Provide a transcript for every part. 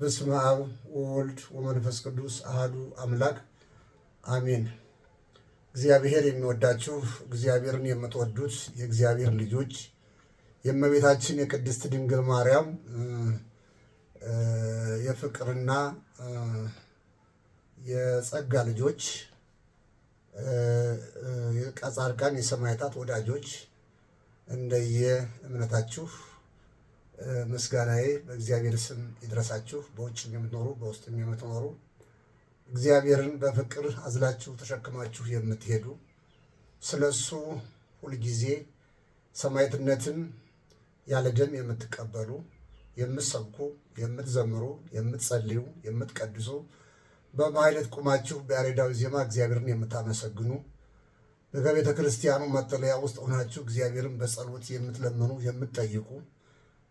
በስመ አብ ወወልድ ወመንፈስ ቅዱስ አሐዱ አምላክ አሜን። እግዚአብሔር የሚወዳችሁ እግዚአብሔርን የምትወዱት የእግዚአብሔር ልጆች የእመቤታችን የቅድስት ድንግል ማርያም የፍቅርና የጸጋ ልጆች የጻድቃን የሰማዕታት ወዳጆች እንደየ እምነታችሁ ምስጋናዬ በእግዚአብሔር ስም ይድረሳችሁ። በውጭም የምትኖሩ በውስጥም የምትኖሩ እግዚአብሔርን በፍቅር አዝላችሁ ተሸክማችሁ የምትሄዱ ስለሱ ሁልጊዜ ሰማዕትነትን ያለ ደም የምትቀበሉ የምትሰብኩ፣ የምትዘምሩ፣ የምትጸልዩ፣ የምትቀድሱ በማኅሌት ቁማችሁ በያሬዳዊ ዜማ እግዚአብሔርን የምታመሰግኑ በቤተ ክርስቲያኑ መጠለያ ውስጥ ሆናችሁ እግዚአብሔርን በጸሎት የምትለምኑ የምትጠይቁ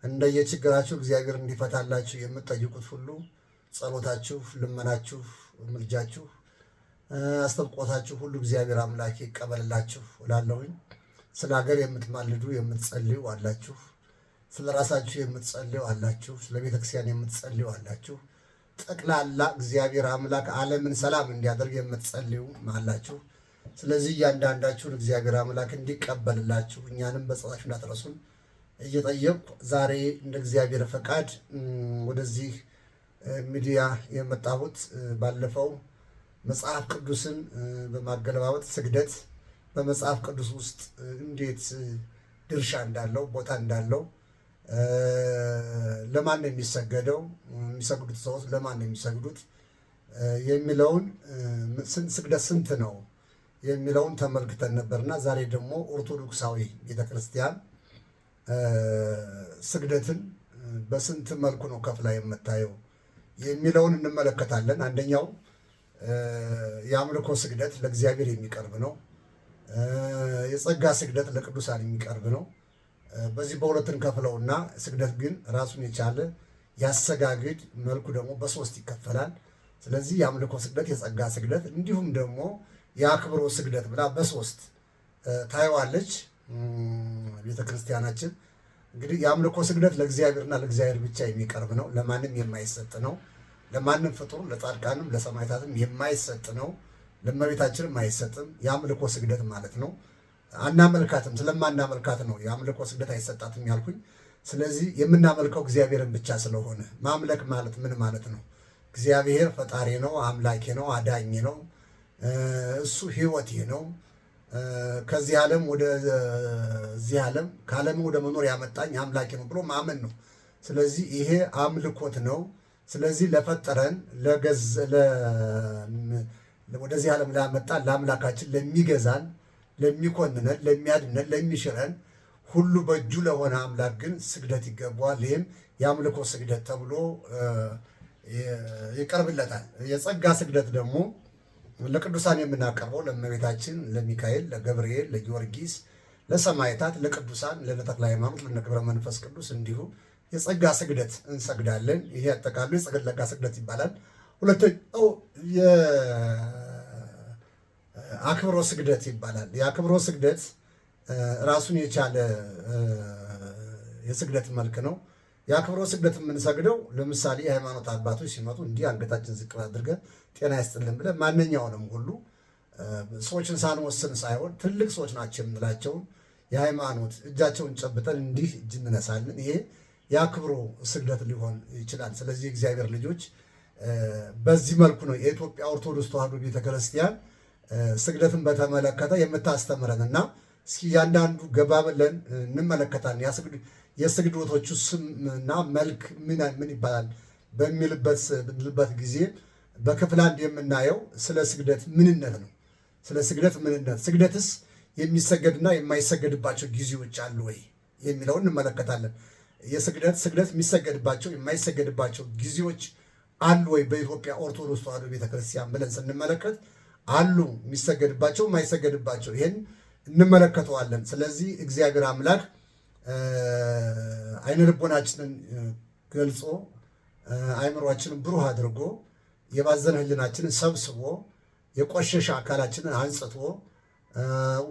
እንደየችግራችሁ እግዚአብሔር እንዲፈታላችሁ የምትጠይቁት ሁሉ ጸሎታችሁ፣ ልመናችሁ፣ ምልጃችሁ፣ አስተብቆታችሁ ሁሉ እግዚአብሔር አምላክ ይቀበልላችሁ እላለሁኝ። ስለ ሀገር የምትማልዱ የምትጸልዩ አላችሁ። ስለ ራሳችሁ የምትጸልዩ አላችሁ። ስለ ቤተክርስቲያን የምትጸልዩ አላችሁ። ጠቅላላ እግዚአብሔር አምላክ ዓለምን ሰላም እንዲያደርግ የምትጸልዩ አላችሁ። ስለዚህ እያንዳንዳችሁን እግዚአብሔር አምላክ እንዲቀበልላችሁ እኛንም በጸሎታችሁ እንዳትረሱን እየጠየቅኩ ዛሬ እንደ እግዚአብሔር ፈቃድ ወደዚህ ሚዲያ የመጣሁት ባለፈው መጽሐፍ ቅዱስን በማገለባበጥ ስግደት በመጽሐፍ ቅዱስ ውስጥ እንዴት ድርሻ እንዳለው ቦታ እንዳለው ለማን ነው የሚሰገደው፣ የሚሰግዱት ሰዎች ለማን ነው የሚሰግዱት የሚለውን ስግደት ስንት ነው የሚለውን ተመልክተን ነበርና ዛሬ ደግሞ ኦርቶዶክሳዊ ቤተክርስቲያን ስግደትን በስንት መልኩ ነው ከፍላ የምታየው የሚለውን እንመለከታለን። አንደኛው የአምልኮ ስግደት ለእግዚአብሔር የሚቀርብ ነው። የጸጋ ስግደት ለቅዱሳን የሚቀርብ ነው። በዚህ በሁለት እንከፍለውና ስግደት ግን ራሱን የቻለ ያሰጋግድ መልኩ ደግሞ በሶስት ይከፈላል። ስለዚህ የአምልኮ ስግደት፣ የጸጋ ስግደት እንዲሁም ደግሞ የአክብሮ ስግደት ብላ በሶስት ታየዋለች ቤተ ክርስቲያናችን። እንግዲህ የአምልኮ ስግደት ለእግዚአብሔርና ለእግዚአብሔር ብቻ የሚቀርብ ነው። ለማንም የማይሰጥ ነው። ለማንም ፍጡር ለጻድቃንም ለሰማዕታትም የማይሰጥ ነው። ለእመቤታችንም አይሰጥም። የአምልኮ ስግደት ማለት ነው። አናመልካትም። ስለማናመልካት ነው የአምልኮ ስግደት አይሰጣትም ያልኩኝ። ስለዚህ የምናመልከው እግዚአብሔርን ብቻ ስለሆነ ማምለክ ማለት ምን ማለት ነው? እግዚአብሔር ፈጣሪ ነው፣ አምላኬ ነው፣ አዳኝ ነው፣ እሱ ሕይወቴ ነው፣ ከዚህ ዓለም ወደዚህ ዓለም ከዓለም ወደ መኖር ያመጣኝ አምላኬ ነው ብሎ ማመን ነው። ስለዚህ ይሄ አምልኮት ነው። ስለዚህ ለፈጠረን ወደዚህ ዓለም ላመጣን ለአምላካችን ለሚገዛን፣ ለሚኮንነን፣ ለሚያድነን፣ ለሚሽረን ሁሉ በእጁ ለሆነ አምላክ ግን ስግደት ይገባዋል። ይህም የአምልኮ ስግደት ተብሎ ይቀርብለታል። የጸጋ ስግደት ደግሞ ለቅዱሳን የምናቀርበው ለእመቤታችን፣ ለሚካኤል፣ ለገብርኤል፣ ለጊዮርጊስ፣ ለሰማዕታት፣ ለቅዱሳን፣ ለተክለ ሃይማኖት፣ ለገብረ መንፈስ ቅዱስ እንዲሁ የጸጋ ስግደት እንሰግዳለን። ይሄ አጠቃሉ የጸጋ ስግደት ይባላል። ሁለተኛው የአክብሮ ስግደት ይባላል። የአክብሮ ስግደት ራሱን የቻለ የስግደት መልክ ነው። የአክብሮ ስግደት የምንሰግደው ለምሳሌ የሃይማኖት አባቶች ሲመጡ እንዲህ አንገታችን ዝቅ አድርገን ጤና ይስጥልን ብለን ማንኛውንም ሁሉ ሰዎችን ሳንወስን ሳይሆን ትልቅ ሰዎች ናቸው የምንላቸውን የሃይማኖት እጃቸውን ጨብጠን እንዲህ እጅ እንነሳለን። ይሄ የአክብሮ ስግደት ሊሆን ይችላል። ስለዚህ እግዚአብሔር ልጆች በዚህ መልኩ ነው የኢትዮጵያ ኦርቶዶክስ ተዋሕዶ ቤተክርስቲያን ስግደትን በተመለከተ የምታስተምረን እና እስኪ እያንዳንዱ ገባ ብለን እንመለከታለን። የስግደቶቹ ስምና መልክ ምን ይባላል በሚልበት ጊዜ በክፍል አንድ የምናየው ስለ ስግደት ምንነት ነው። ስለ ስግደት ምንነት፣ ስግደትስ የሚሰገድና የማይሰገድባቸው ጊዜዎች አሉ ወይ የሚለውን እንመለከታለን። ስግደት የሚሰገድባቸው የማይሰገድባቸው ጊዜዎች አሉ ወይ በኢትዮጵያ ኦርቶዶክስ ተዋሕዶ ቤተክርስቲያን ብለን ስንመለከት አሉ፣ የሚሰገድባቸው የማይሰገድባቸው፣ ይህን እንመለከተዋለን። ስለዚህ እግዚአብሔር አምላክ አይነ ልቦናችንን ገልጾ አይምሯችንን ብሩህ አድርጎ የባዘነ ሕሊናችንን ሰብስቦ የቆሸሸ አካላችንን አንጽቶ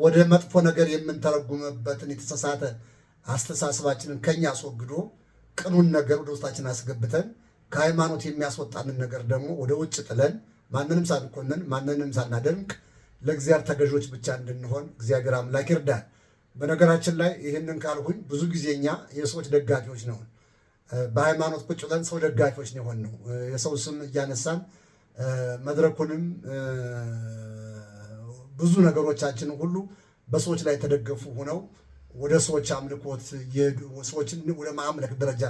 ወደ መጥፎ ነገር የምንተረጉምበትን የተሳሳተ አስተሳሰባችንን ከኛ አስወግዶ ቅኑን ነገር ወደ ውስጣችን አስገብተን ከሃይማኖት የሚያስወጣንን ነገር ደግሞ ወደ ውጭ ጥለን ማንንም ሳንኮንን ማንንም ሳናደንቅ ለእግዚአብሔር ተገዦች ብቻ እንድንሆን እግዚአብሔር አምላክ ይርዳል። በነገራችን ላይ ይህንን ካልሁኝ ብዙ ጊዜኛ የሰዎች ደጋፊዎች ነው። በሃይማኖት ቁጭ ብለን ሰው ደጋፊዎች ነው የሆነው። የሰው ስም እያነሳን መድረኩንም ብዙ ነገሮቻችን ሁሉ በሰዎች ላይ ተደገፉ ሆነው ወደ ሰዎች አምልኮት ሰዎችን ወደ ማምለክ ደረጃ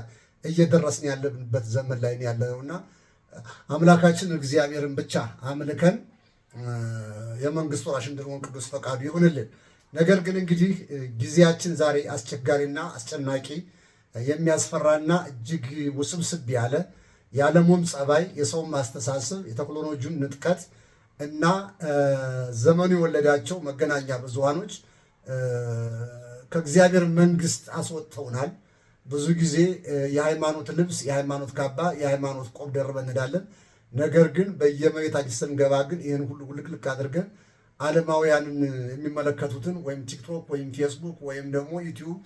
እየደረስን ያለንበት ዘመን ላይ ያለነውና አምላካችን እግዚአብሔርን ብቻ አምልከን የመንግስቱ ወራሽ እንድንሆን ቅዱስ ፈቃዱ ይሁንልን። ነገር ግን እንግዲህ ጊዜያችን ዛሬ አስቸጋሪና አስጨናቂ የሚያስፈራና እጅግ ውስብስብ ያለ የዓለሙም ጸባይ የሰውም አስተሳሰብ የቴክኖሎጂውን ንጥቀት እና ዘመኑ የወለዳቸው መገናኛ ብዙሃኖች ከእግዚአብሔር መንግስት አስወጥተውናል። ብዙ ጊዜ የሃይማኖት ልብስ፣ የሃይማኖት ካባ፣ የሃይማኖት ቆብ ደርበን እንሄዳለን። ነገር ግን በየመቤታችን ስንገባ ግን ይህን ሁሉ ውልቅልቅ አድርገን ዓለማውያንን የሚመለከቱትን ወይም ቲክቶክ ወይም ፌስቡክ ወይም ደግሞ ዩቲዩብ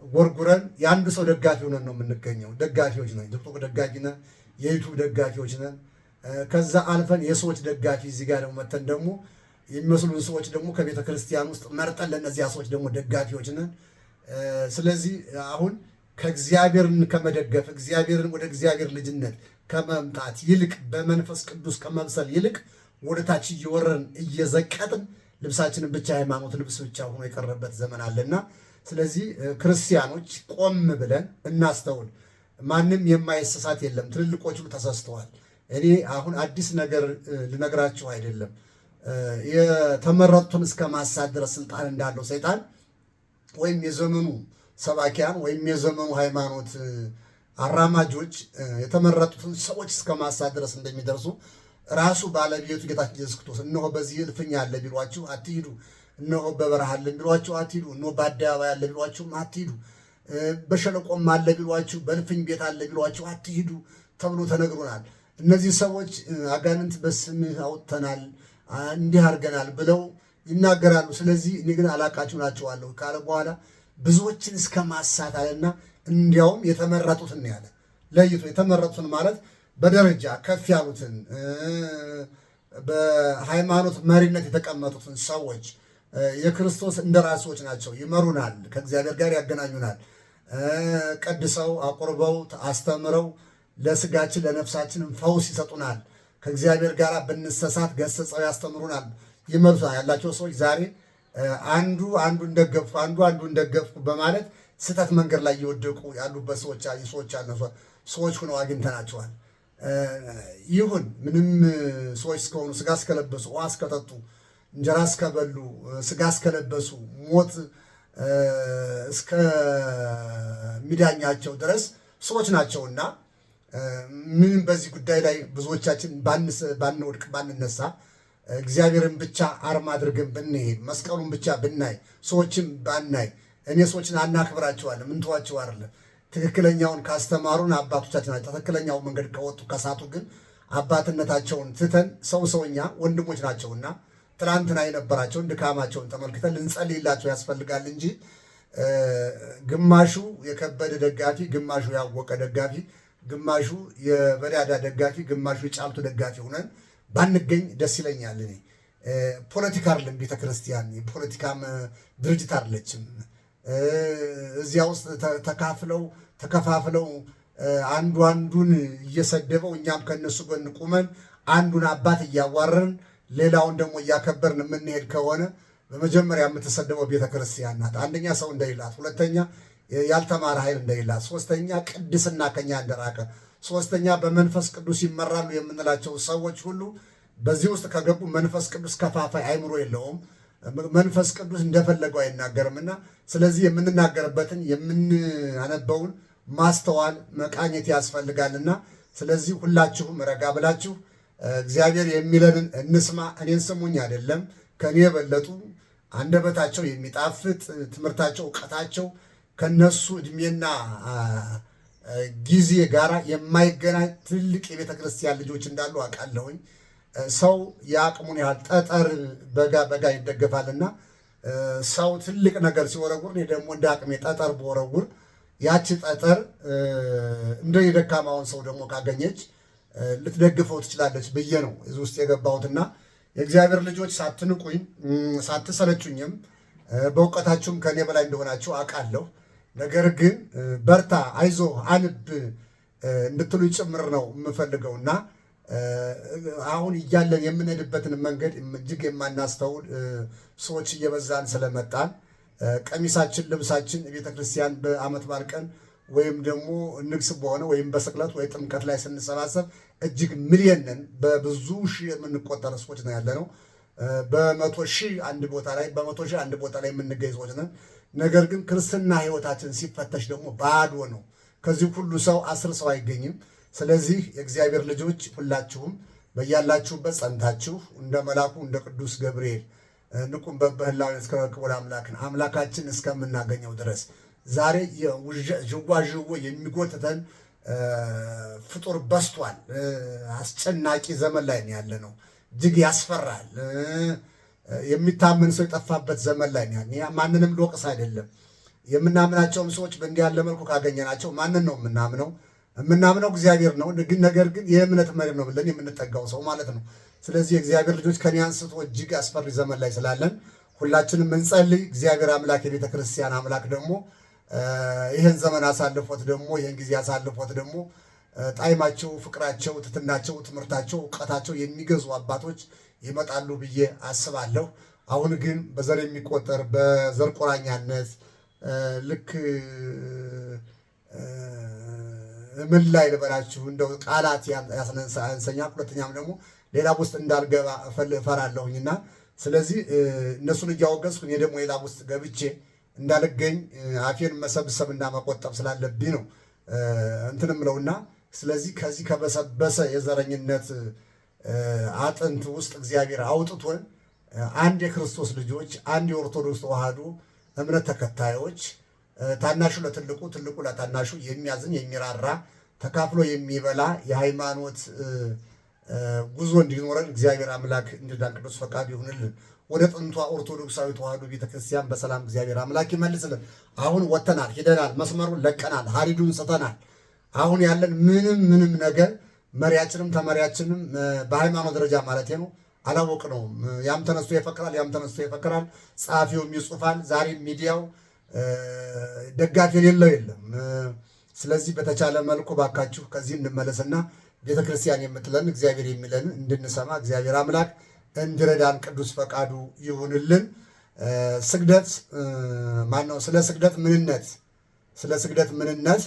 ጎርጉረን የአንድ ሰው ደጋፊ ሆነን ነው የምንገኘው። ደጋፊዎች ነን። ቲክቶክ ደጋፊ ነን፣ የዩቲዩብ ደጋፊዎች ነን። ከዛ አልፈን የሰዎች ደጋፊ እዚህ ጋር ደግሞ መተን ደግሞ የሚመስሉን ሰዎች ደግሞ ከቤተ ክርስቲያን ውስጥ መርጠን ለእነዚያ ሰዎች ደግሞ ደጋፊዎች ነን። ስለዚህ አሁን ከእግዚአብሔርን ከመደገፍ እግዚአብሔርን ወደ እግዚአብሔር ልጅነት ከመምጣት ይልቅ በመንፈስ ቅዱስ ከመብሰል ይልቅ ወደ ታች እየወረን እየዘቀጥን ልብሳችንን ብቻ ሃይማኖት ልብስ ብቻ ሆኖ የቀረበት ዘመን አለና ስለዚህ ክርስቲያኖች ቆም ብለን እናስተውል። ማንም የማይሰሳት የለም። ትልልቆቹ ተሳስተዋል። እኔ አሁን አዲስ ነገር ልነግራችሁ አይደለም። የተመረጡትን እስከ ማሳት ድረስ ስልጣን እንዳለው ሰይጣን ወይም የዘመኑ ሰባኪያን ወይም የዘመኑ ሃይማኖት አራማጆች የተመረጡትን ሰዎች እስከ ማሳት ድረስ እንደሚደርሱ ራሱ ባለቤቱ ጌታችን ኢየሱስ ክርስቶስ እነሆ በዚህ እልፍኝ አለ ቢሏችሁ አትሂዱ፣ እነሆ በበረሃ አለ ቢሏችሁ አትሂዱ፣ እነሆ በአደባባይ አለ ቢሏችሁ አትሂዱ፣ በሸለቆም አለ ቢሏችሁ በእልፍኝ ቤት አለ ቢሏችሁ አትሂዱ ተብሎ ተነግሮናል። እነዚህ ሰዎች አጋንንት በስምህ አውጥተናል እንዲህ አድርገናል ብለው ይናገራሉ። ስለዚህ እኔ ግን አላቃችሁ ናቸዋለሁ ካለ በኋላ ብዙዎችን እስከ ማሳት አለና እንዲያውም የተመረጡትን ያለ ለይቶ የተመረጡትን ማለት በደረጃ ከፍ ያሉትን በሃይማኖት መሪነት የተቀመጡትን ሰዎች የክርስቶስ እንደራሴዎች ናቸው። ይመሩናል፣ ከእግዚአብሔር ጋር ያገናኙናል። ቀድሰው አቁርበው አስተምረው ለስጋችን ለነፍሳችንም ፈውስ ይሰጡናል። ከእግዚአብሔር ጋር ብንሰሳት ገስጸው ያስተምሩናል፣ ይመሩታል ያላቸው ሰዎች ዛሬ አንዱ አንዱን ደገፍኩ አንዱ አንዱን ደገፍኩ በማለት ስህተት መንገድ ላይ እየወደቁ ያሉበት ሰዎች ሆነው አግኝተናቸዋል። ይሁን ምንም ሰዎች እስከሆኑ ስጋ እስከለበሱ ውሃ እስከጠጡ እንጀራ እስከበሉ ስጋ እስከለበሱ ሞት እስከሚዳኛቸው ድረስ ሰዎች ናቸውና ምንም በዚህ ጉዳይ ላይ ብዙዎቻችን ባንወድቅ ባንነሳ እግዚአብሔርን ብቻ አርማ አድርገን ብንሄድ መስቀሉን ብቻ ብናይ ሰዎችን ባናይ እኔ ሰዎችን አናክብራቸዋለን ምንተዋቸው አይደለም። ትክክለኛውን ካስተማሩን አባቶቻችን ናቸው። ትክክለኛው መንገድ ከወጡ ከሳቱ ግን አባትነታቸውን ትተን ሰውኛ ወንድሞች ናቸውና ትናንትና የነበራቸውን ድካማቸውን ተመልክተን ልንጸልይላቸው ያስፈልጋል እንጂ ግማሹ የከበደ ደጋፊ፣ ግማሹ ያወቀ ደጋፊ፣ ግማሹ የበዳዳ ደጋፊ፣ ግማሹ የጫልቱ ደጋፊ ሆነን ባንገኝ ደስ ይለኛል። እኔ ፖለቲካ አይደለም ቤተክርስቲያን፣ የፖለቲካም ድርጅት አይደለችም። እዚያ ውስጥ ተከፋፍለው አንዱ አንዱን እየሰደበው እኛም ከነሱ ጎን ቁመን አንዱን አባት እያዋረን ሌላውን ደግሞ እያከበርን የምንሄድ ከሆነ በመጀመሪያ የምትሰደበው ቤተክርስቲያን ናት። አንደኛ ሰው እንደሌላት፣ ሁለተኛ ያልተማረ ኃይል እንደሌላት፣ ሶስተኛ ቅድስና ከኛ እንደራቀ፣ ሶስተኛ በመንፈስ ቅዱስ ይመራሉ የምንላቸው ሰዎች ሁሉ በዚህ ውስጥ ከገቡ መንፈስ ቅዱስ ከፋፋይ አይምሮ የለውም። መንፈስ ቅዱስ እንደፈለገው አይናገርምና ስለዚህ የምንናገርበትን የምናነበውን ማስተዋል መቃኘት ያስፈልጋልና ስለዚህ ሁላችሁም ረጋ ብላችሁ እግዚአብሔር የሚለንን እንስማ። እኔን ስሙኝ አይደለም ከኔ የበለጡ አንደበታቸው የሚጣፍጥ ትምህርታቸው እውቀታቸው ከነሱ እድሜና ጊዜ ጋራ የማይገናኝ ትልቅ የቤተ ክርስቲያን ልጆች እንዳሉ አውቃለሁኝ። ሰው የአቅሙን ያህል ጠጠር በጋ ይደገፋልና ሰው ትልቅ ነገር ሲወረውር እኔ ደግሞ እንደ አቅሜ ጠጠር በወረውር ያቺ ጠጠር እንደ የደካማውን ሰው ደግሞ ካገኘች ልትደግፈው ትችላለች ብዬ ነው እዚህ ውስጥ የገባሁትና የእግዚአብሔር ልጆች ሳትንቁኝ ሳትሰለቹኝም በእውቀታችሁም ከኔ በላይ እንደሆናችሁ አውቃለሁ። ነገር ግን በርታ፣ አይዞ፣ አንብ እንድትሉኝ ጭምር ነው የምፈልገውና አሁን እያለን የምንሄድበትን መንገድ እጅግ የማናስተውል ሰዎች እየበዛን ስለመጣን ቀሚሳችን፣ ልብሳችን ቤተ ክርስቲያን በዓመት በዓል ቀን ወይም ደግሞ ንግስ በሆነ ወይም በስቅለት ወይ ጥምቀት ላይ ስንሰባሰብ እጅግ ሚሊየን ነን። በብዙ ሺህ የምንቆጠር ሰዎች ነው ያለ ነው። በመቶ ሺህ አንድ ቦታ ላይ የምንገኝ ሰዎች ነን። ነገር ግን ክርስትና ሕይወታችን ሲፈተሽ ደግሞ ባዶ ነው። ከዚህ ሁሉ ሰው 10 ሰው አይገኝም። ስለዚህ የእግዚአብሔር ልጆች ሁላችሁም በያላችሁበት ጸንታችሁ እንደ መልአኩ እንደ ቅዱስ ገብርኤል ንቁም በህላዊ እስከክቡር አምላካችን እስከምናገኘው ድረስ ዛሬ ዥዋዥዎ የሚጎትተን ፍጡር በስቷል። አስጨናቂ ዘመን ላይ ያለ ነው። እጅግ ያስፈራል። የሚታመን ሰው የጠፋበት ዘመን ላይ ነው። ማንንም ልወቅስ አይደለም። የምናምናቸውም ሰዎች በእንዲህ ያለ መልኩ ካገኘናቸው ማንን ነው የምናምነው? የምናምነው እግዚአብሔር ነው። ነገር ግን የእምነት መሪ ነው ብለን የምንጠጋው ሰው ማለት ነው። ስለዚህ የእግዚአብሔር ልጆች ከኔ አንስቶ እጅግ አስፈሪ ዘመን ላይ ስላለን ሁላችንም እንጸልይ። እግዚአብሔር አምላክ የቤተ ክርስቲያን አምላክ ደግሞ ይህን ዘመን አሳልፎት ደግሞ ይህን ጊዜ አሳልፎት ደግሞ ጣዕማቸው፣ ፍቅራቸው፣ ትትናቸው፣ ትምህርታቸው፣ እውቀታቸው የሚገዙ አባቶች ይመጣሉ ብዬ አስባለሁ። አሁን ግን በዘር የሚቆጠር በዘር ቆራኛነት ልክ ምን ላይ ልበላችሁ እንደው ቃላት ያንሰኛል። ሁለተኛም ደግሞ ሌላ ውስጥ እንዳልገባ እፈራለሁኝና ስለዚህ እነሱን እያወገዝኩ እኔ ደግሞ ሌላ ውስጥ ገብቼ እንዳልገኝ አፌን መሰብሰብና መቆጠብ ስላለብኝ ነው እንትንም ብለውና ስለዚህ ከዚህ ከበሰበሰ የዘረኝነት አጥንት ውስጥ እግዚአብሔር አውጥቶን አንድ የክርስቶስ ልጆች አንድ የኦርቶዶክስ ተዋህዶ እምነት ተከታዮች ታናሹ ለትልቁ ትልቁ ለታናሹ የሚያዝን የሚራራ ተካፍሎ የሚበላ የሃይማኖት ጉዞ እንዲኖረን እግዚአብሔር አምላክ እንዲዳን ቅዱስ ፈቃድ ይሁንልን። ወደ ጥንቷ ኦርቶዶክሳዊ ተዋህዶ ቤተክርስቲያን በሰላም እግዚአብሔር አምላክ ይመልስልን። አሁን ወጥተናል፣ ሄደናል፣ መስመሩን ለቀናል፣ ሀዲዱን ስተናል። አሁን ያለን ምንም ነገር መሪያችንም ተመሪያችንም በሃይማኖት ደረጃ ማለት ነው አላወቅነውም። ያም ተነስቶ ይፈክራል፣ ያም ተነስቶ ይፈክራል፣ ጸሐፊውም ይጽፋል። ዛሬ ሚዲያው ደጋፊ የሌለው የለም። ስለዚህ በተቻለ መልኩ ባካችሁ ከዚህ እንመለስና ቤተክርስቲያን የምትለን እግዚአብሔር የሚለን እንድንሰማ እግዚአብሔር አምላክ እንዲረዳን ቅዱስ ፈቃዱ ይሁንልን። ስግደት ማነው? ስለ ስግደት ምንነት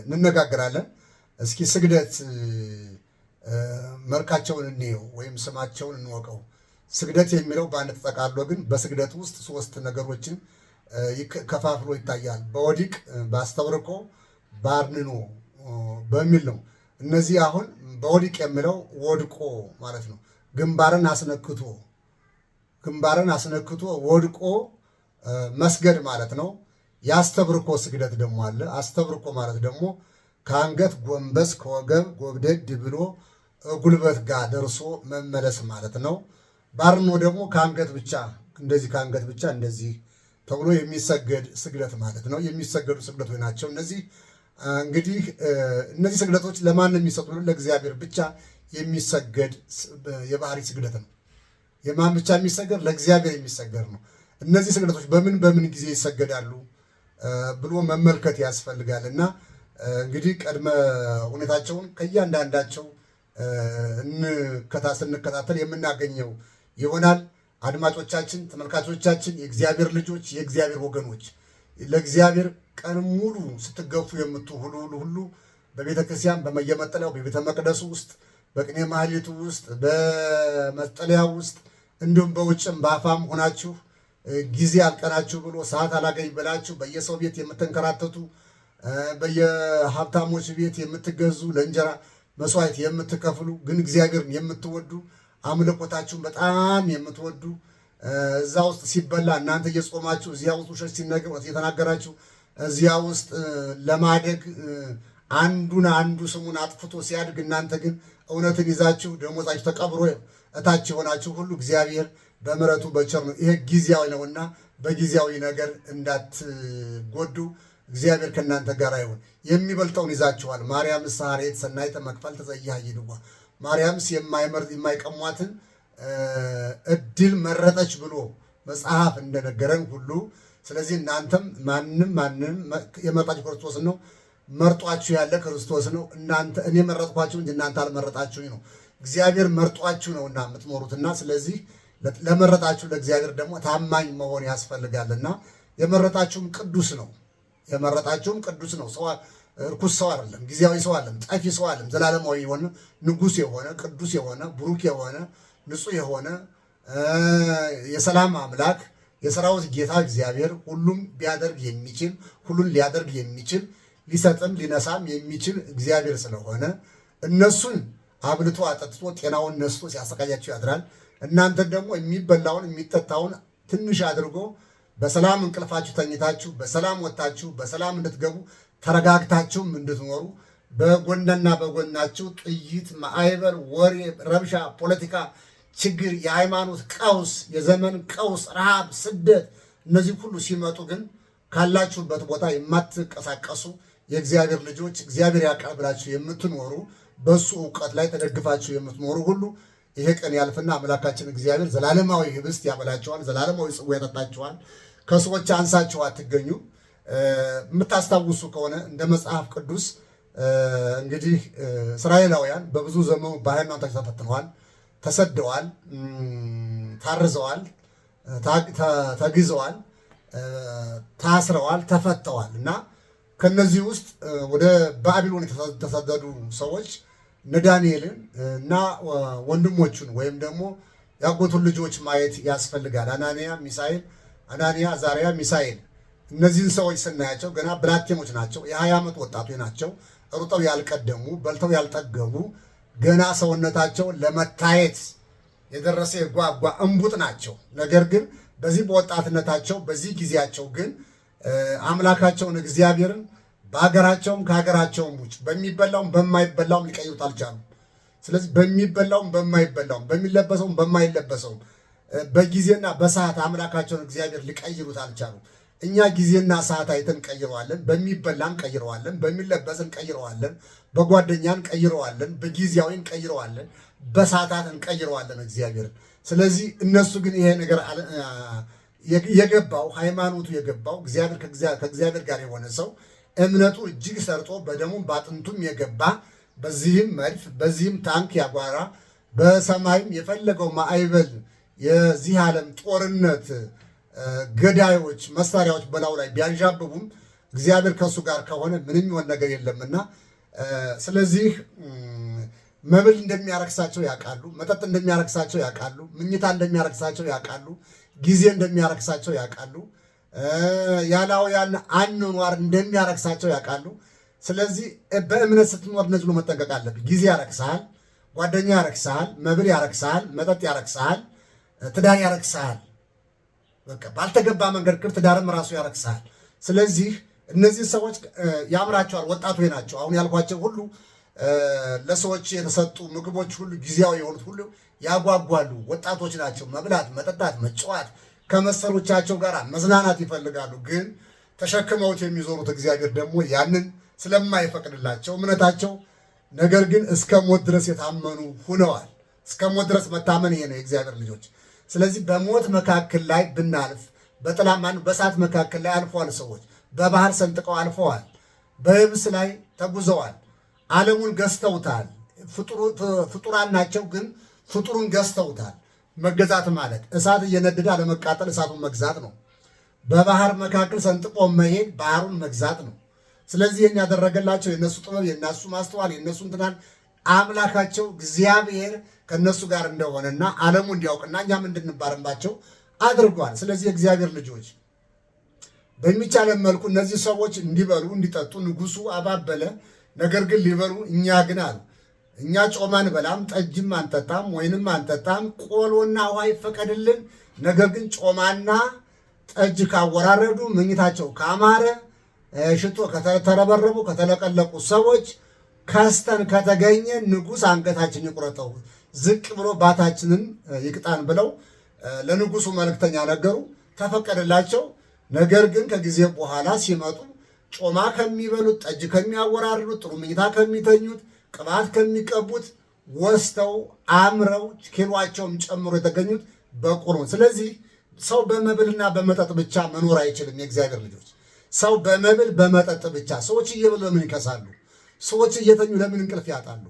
እንነጋገራለን። እስኪ ስግደት መልካቸውን እንየው ወይም ስማቸውን እንወቀው። ስግደት የሚለው በአንድ ተጠቃሎ ግን በስግደት ውስጥ 3 ነገሮችን ከፋፍሎ ይታያል። በወዲቅ፣ በአስተብርኮ፣ በአርንኖ በሚል ነው። እነዚህ አሁን በወዲቅ የሚለው ወድቆ ማለት ነው። ግንባርን አስነክቶ ወድቆ መስገድ ማለት ነው። የአስተብርኮ ስግደት ደግሞ አለ። አስተብርኮ ማለት ደግሞ ከአንገት ጎንበስ ከወገብ ጎብደድ ብሎ ጉልበት ጋር ደርሶ መመለስ ማለት ነው። ባርኖ ደግሞ ከአንገት ብቻ እንደዚህ ተብሎ የሚሰገድ ስግደት ማለት ነው። የሚሰገዱ ስግደቶች ናቸው እነዚህ። እንግዲህ እነዚህ ስግደቶች ለማን የሚሰጡ? ለእግዚአብሔር ብቻ የሚሰገድ የባህሪ ስግደት ነው። የማን ብቻ የሚሰገድ? ለእግዚአብሔር የሚሰገድ ነው። እነዚህ ስግደቶች በምን ጊዜ ይሰገዳሉ ብሎ መመልከት ያስፈልጋል። እና እንግዲህ ቅድመ ሁኔታቸውን ከእያንዳንዳቸው ስንከታተል የምናገኘው ይሆናል። አድማጮቻችን፣ ተመልካቾቻችን፣ የእግዚአብሔር ልጆች፣ የእግዚአብሔር ወገኖች ለእግዚአብሔር ቀን ሙሉ ስትገፉ የምትውሉ ሁሉ በቤተ ክርስቲያን በየመጠለያው በቤተ መቅደሱ ውስጥ በቅኔ ማህሌቱ ውስጥ በመጠለያ ውስጥ እንዲሁም በውጭም በአፋም ሆናችሁ ጊዜ አልቀናችሁ ብሎ ሰዓት አላገኝ ብላችሁ በየሰው ቤት የምትንከራተቱ በየሀብታሞች ቤት የምትገዙ ለእንጀራ መስዋዕት የምትከፍሉ ግን እግዚአብሔርን የምትወዱ አምልኮታችሁን በጣም የምትወዱ እዛ ውስጥ ሲበላ እናንተ እየጾማችሁ እዚያ ውስጥ ውሸት ሲነገር እየተናገራችሁ እዚያ ውስጥ ለማደግ አንዱ ስሙን አጥፍቶ ሲያድግ እናንተ ግን እውነትን ይዛችሁ ደሞዛችሁ ተቀብሮ እታች የሆናችሁ ሁሉ እግዚአብሔር በምሕረቱ በቸር ነው። ይሄ ጊዜያዊ ነውና በጊዜያዊ ነገር እንዳትጎዱ እግዚአብሔር ከእናንተ ጋር ይሁን። የሚበልጠውን ይዛችኋል። ማርያምስ ሐሬት ሰናይተ መክፈልተ ዘኢያሃይድዋ፣ ማርያምስ የማይቀሟትን እድል መረጠች ብሎ መጽሐፍ እንደነገረን ሁሉ ስለዚህ እናንተም ማንም የመረጣችሁ ክርስቶስን ነው። መርጧችሁ ያለ ክርስቶስ ነው። እኔ መረጥኳችሁ እንጂ እናንተ አልመረጣችሁኝ ነው። እግዚአብሔር መርጧችሁ ነውና የምትኖሩትና ስለዚህ ለመረጣችሁ ለእግዚአብሔር ደግሞ ታማኝ መሆን ያስፈልጋልና የመረጣችሁም ቅዱስ ነው። ሰው ርኩስ ሰው አይደለም፣ ጊዜያዊ ሰው አይደለም፣ ጠፊ ሰው አይደለም። ዘላለማዊ የሆነ ንጉሥ የሆነ ቅዱስ የሆነ ብሩክ የሆነ ንጹሕ የሆነ የሰላም አምላክ የሰራዊት ጌታ እግዚአብሔር ሁሉም ሊያደርግ የሚችል ሊሰጥም ሊነሳም የሚችል እግዚአብሔር ስለሆነ እነሱን አብልቶ አጠጥቶ ጤናውን ነስቶ ሲያሰቃያችሁ ያድራል። እናንተ ደግሞ የሚበላውን የሚጠጣውን ትንሽ አድርጎ በሰላም እንቅልፋችሁ ተኝታችሁ በሰላም ወጥታችሁ በሰላም እንድትገቡ ተረጋግታችሁም እንድትኖሩ በጎንና በጎናችሁ ጥይት፣ ማዕበል፣ ወሬ፣ ረብሻ፣ ፖለቲካ ችግር፣ የሃይማኖት ቀውስ፣ የዘመን ቀውስ፣ ረሃብ፣ ስደት እነዚህ ሁሉ ሲመጡ ግን ካላችሁበት ቦታ የማትንቀሳቀሱ የእግዚአብሔር ልጆች እግዚአብሔር ያውቃል ብላችሁ የምትኖሩ በሱ እውቀት ላይ ተደግፋችሁ የምትኖሩ ሁሉ ይሄ ቀን ያልፍና አምላካችን እግዚአብሔር ዘላለማዊ ህብስት ያበላችኋል፣ ዘላለማዊ ጽዋ ያጠጣችኋል። ከሰዎች አንሳችሁ አትገኙ። የምታስታውሱ ከሆነ እንደ መጽሐፍ ቅዱስ እንግዲህ እስራኤላውያን በብዙ ዘመኑ በሃይማኖታቸው ተፈትነዋል፣ ተሰደዋል፣ ታርዘዋል፣ ተግዘዋል፣ ታስረዋል፣ ተፈተዋል እና ከነዚህ ውስጥ ወደ ባቢሎን የተሰደዱ ሰዎች እነ ዳንኤልን እና ወንድሞቹን ወይም ደግሞ ያጎቱን ልጆች ማየት ያስፈልጋል። አናንያ፣ አዛርያ፣ ሚሳኤል እነዚህን ሰዎች ስናያቸው ገና ብላቴኖች ናቸው። የ20 ዓመት ወጣቶች ናቸው። ሩጠው ያልቀደሙ በልተው ያልጠገቡ ገና ሰውነታቸው ለመታየት የደረሰ የጓጓ እንቡጥ ናቸው። ነገር ግን በዚህ በወጣትነታቸው በዚህ ጊዜያቸው ግን አምላካቸውን እግዚአብሔርን በሀገራቸውም ከሀገራቸውም ውጭ በሚበላውም በማይበላውም ሊቀይሩት አልቻሉም። ስለዚህ በሚበላውም በማይበላውም በሚለበሰውም በማይለበሰውም በጊዜና በሰዓት አምላካቸውን እግዚአብሔር ሊቀይሩት አልቻሉም። እኛ ጊዜና ሰዓት አይተን ቀይረዋለን። በሚበላን ቀይረዋለን፣ በሚለበስን ቀይረዋለን፣ በጓደኛን ቀይረዋለን፣ በጊዜያዊን ቀይረዋለን፣ በሰዓታት እንቀይረዋለን እግዚአብሔርን። ስለዚህ እነሱ ግን ይሄ ነገር የገባው ሃይማኖቱ የገባው ከእግዚአብሔር ጋር የሆነ ሰው እምነቱ እጅግ ሰርጦ በደሙም በአጥንቱም የገባ በዚህም መድፍ በዚህም ታንክ ያጓራ በሰማይም የፈለገው ማዕበል የዚህ ዓለም ጦርነት ገዳዮች መሳሪያዎች በላዩ ላይ ቢያንዣብቡም እግዚአብሔር ከእሱ ጋር ከሆነ ምንም ይሆን ነገር የለምና ስለዚህ መብል እንደሚያረክሳቸው ያውቃሉ፣ መጠጥ እንደሚያረክሳቸው ያውቃሉ፣ ምኝታ እንደሚያረክሳቸው ያውቃሉ፣ ጊዜ እንደሚያረክሳቸው ያውቃሉ፣ ያላውያን አኗኗር እንደሚያረክሳቸው ያውቃሉ። ስለዚህ በእምነት ስትኖር እነዚህ ሁሉ መጠንቀቅ አለብህ። ጊዜ ያረክሳል፣ ጓደኛ ያረክሳል፣ መብል ያረክሳል፣ መጠጥ ያረክሳል፣ ትዳር ያረክሳል። በቃ ባልተገባ መንገድ ትዳርም ራሱ ያረክሳል። ስለዚህ እነዚህ ሰዎች ያምራቸዋል፣ ወጣቶች ናቸው። አሁን ያልኳቸው ሁሉ ለሰዎች የተሰጡ ምግቦች ሁሉ ጊዜያዊ የሆኑት ሁሉ ያጓጓሉ። ወጣቶች ናቸው። መብላት፣ መጠጣት፣ መጫወት ከመሰሎቻቸው ጋር መዝናናት ይፈልጋሉ። ግን ተሸክመውት የሚዞሩት እግዚአብሔር ደግሞ ያንን ስለማይፈቅድላቸው እምነታቸው ነገር ግን እስከ ሞት ድረስ የታመኑ ሁነዋል። እስከ ሞት ድረስ መታመን ይሄ ነው የእግዚአብሔር ልጆች። ስለዚህ በሞት መካከል ላይ ብናልፍ በእሳት መካከል ላይ አልፈዋል። ሰዎች በባህር ሰንጥቀው አልፈዋል። በየብስ ላይ ተጉዘዋል። ዓለሙን ገዝተውታል። ፍጡራን ናቸው፣ ግን ፍጡሩን ገዝተውታል። መገዛት ማለት እሳት እየነደደ አለመቃጠል እሳቱን መግዛት ነው። በባህር መካከል ሰንጥቆ መሄድ ባህሩን መግዛት ነው። ስለዚህ ይህን ያደረገላቸው የእነሱ ጥበብ፣ የእነሱ ማስተዋል፣ የእነሱ እንትናን አምላካቸው እግዚአብሔር ከእነሱ ጋር እንደሆነና ዓለሙ እንዲያውቅና እኛም እንድንባረንባቸው አድርጓል። ስለዚህ የእግዚአብሔር ልጆች በሚቻለን መልኩ እነዚህ ሰዎች እንዲበሉ እንዲጠጡ ንጉሱ አባበለ። ነገር ግን ሊበሉ እኛ ግን አሉ እኛ ጮማ አንበላም፣ ጠጅም አንጠጣም፣ ወይንም አንጠጣም፣ ቆሎና ውሃ ይፈቀድልን። ነገር ግን ጮማና ጠጅ ካወራረዱ መኝታቸው ካማረ ሽቶ ከተረበረቡ ከተለቀለቁ ሰዎች ከስተን ከተገኘ ንጉሥ አንገታችን ይቁረጠው፣ ዝቅ ብሎ ባታችንን ይቅጣን ብለው ለንጉሱ መልእክተኛ ነገሩ። ተፈቀደላቸው። ነገር ግን ከጊዜ በኋላ ሲመጡ ጮማ ከሚበሉት፣ ጠጅ ከሚያወራርዱት፣ ጥሩ መኝታ ከሚተኙት፣ ቅባት ከሚቀቡት ወስተው አምረው ኪሏቸውም ጨምሮ የተገኙት በቁር ነው። ስለዚህ ሰው በመብልና በመጠጥ ብቻ መኖር አይችልም። የእግዚአብሔር ልጆች ሰው በመብል በመጠጥ ብቻ ሰዎች እየበሉ ለምን ይከሳሉ? ሰዎች እየተኙ ለምን እንቅልፍ ያጣሉ?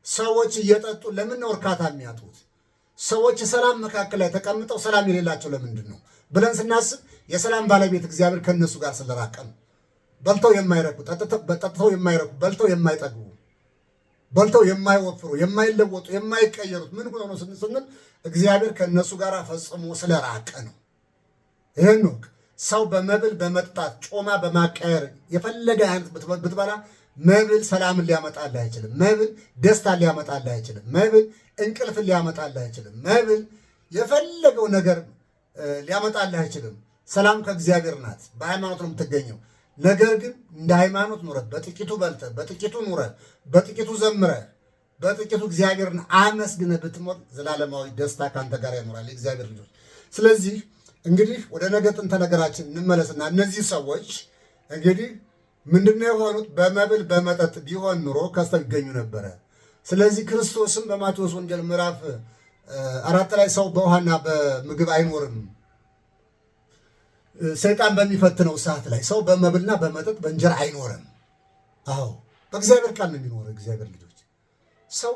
ሰዎች እየጠጡ ለምን ነው እርካታ የሚያጡት? ሰዎች ሰላም መካከል ላይ ተቀምጠው ሰላም የሌላቸው ለምንድን ነው ብለን ስናስብ የሰላም ባለቤት እግዚአብሔር ከእነሱ ጋር ስለራቀ ነው። በልተው የማይረኩ ጠጥተው የማይረኩ በልተው የማይጠግቡ በልተው የማይወፍሩ የማይለወጡ የማይቀየሩት ምን ሆኖ ነው ስንል እግዚአብሔር ከእነሱ ጋር ፈጽሞ ስለራቀ ነው። ይህን ነው ሰው በመብል በመጠጣት ጮማ በማቀየር የፈለገ አይነት ብትበላ መብል ሰላምን ሊያመጣልህ አይችልም። መብል ደስታን ሊያመጣልህ አይችልም። መብል እንቅልፍን ሊያመጣልህ አይችልም። መብል የፈለገው ነገር ሊያመጣልህ አይችልም። ሰላም ከእግዚአብሔር ናት። በሃይማኖት ነው የምትገኘው። ነገር ግን እንደ ሃይማኖት ኑረህ በጥቂቱ በልተህ በጥቂቱ ኑረህ በጥቂቱ ዘምረህ በጥቂቱ እግዚአብሔርን አመስግነህ ብትሞት ዘላለማዊ ደስታ ከአንተ ጋር ይኖራል የእግዚአብሔር ልጆች። ስለዚህ እንግዲህ ወደ ነገ ጥንተ ነገራችን እንመለስና እነዚህ ሰዎች እንግዲህ ምንድነው የሆኑት? በመብል በመጠጥ ቢሆን ኑሮ ከስተው ይገኙ ነበረ። ስለዚህ ክርስቶስም በማቴዎስ ወንጌል ምዕራፍ 4 ላይ ሰው በውሃና በምግብ አይኖርም፣ ሰይጣን በሚፈትነው ሰዓት ላይ ሰው በመብልና በመጠጥ በእንጀራ አይኖርም። አዎ በእግዚአብሔር ቃል ነው የሚኖረው። እግዚአብሔር ልጆች ሰው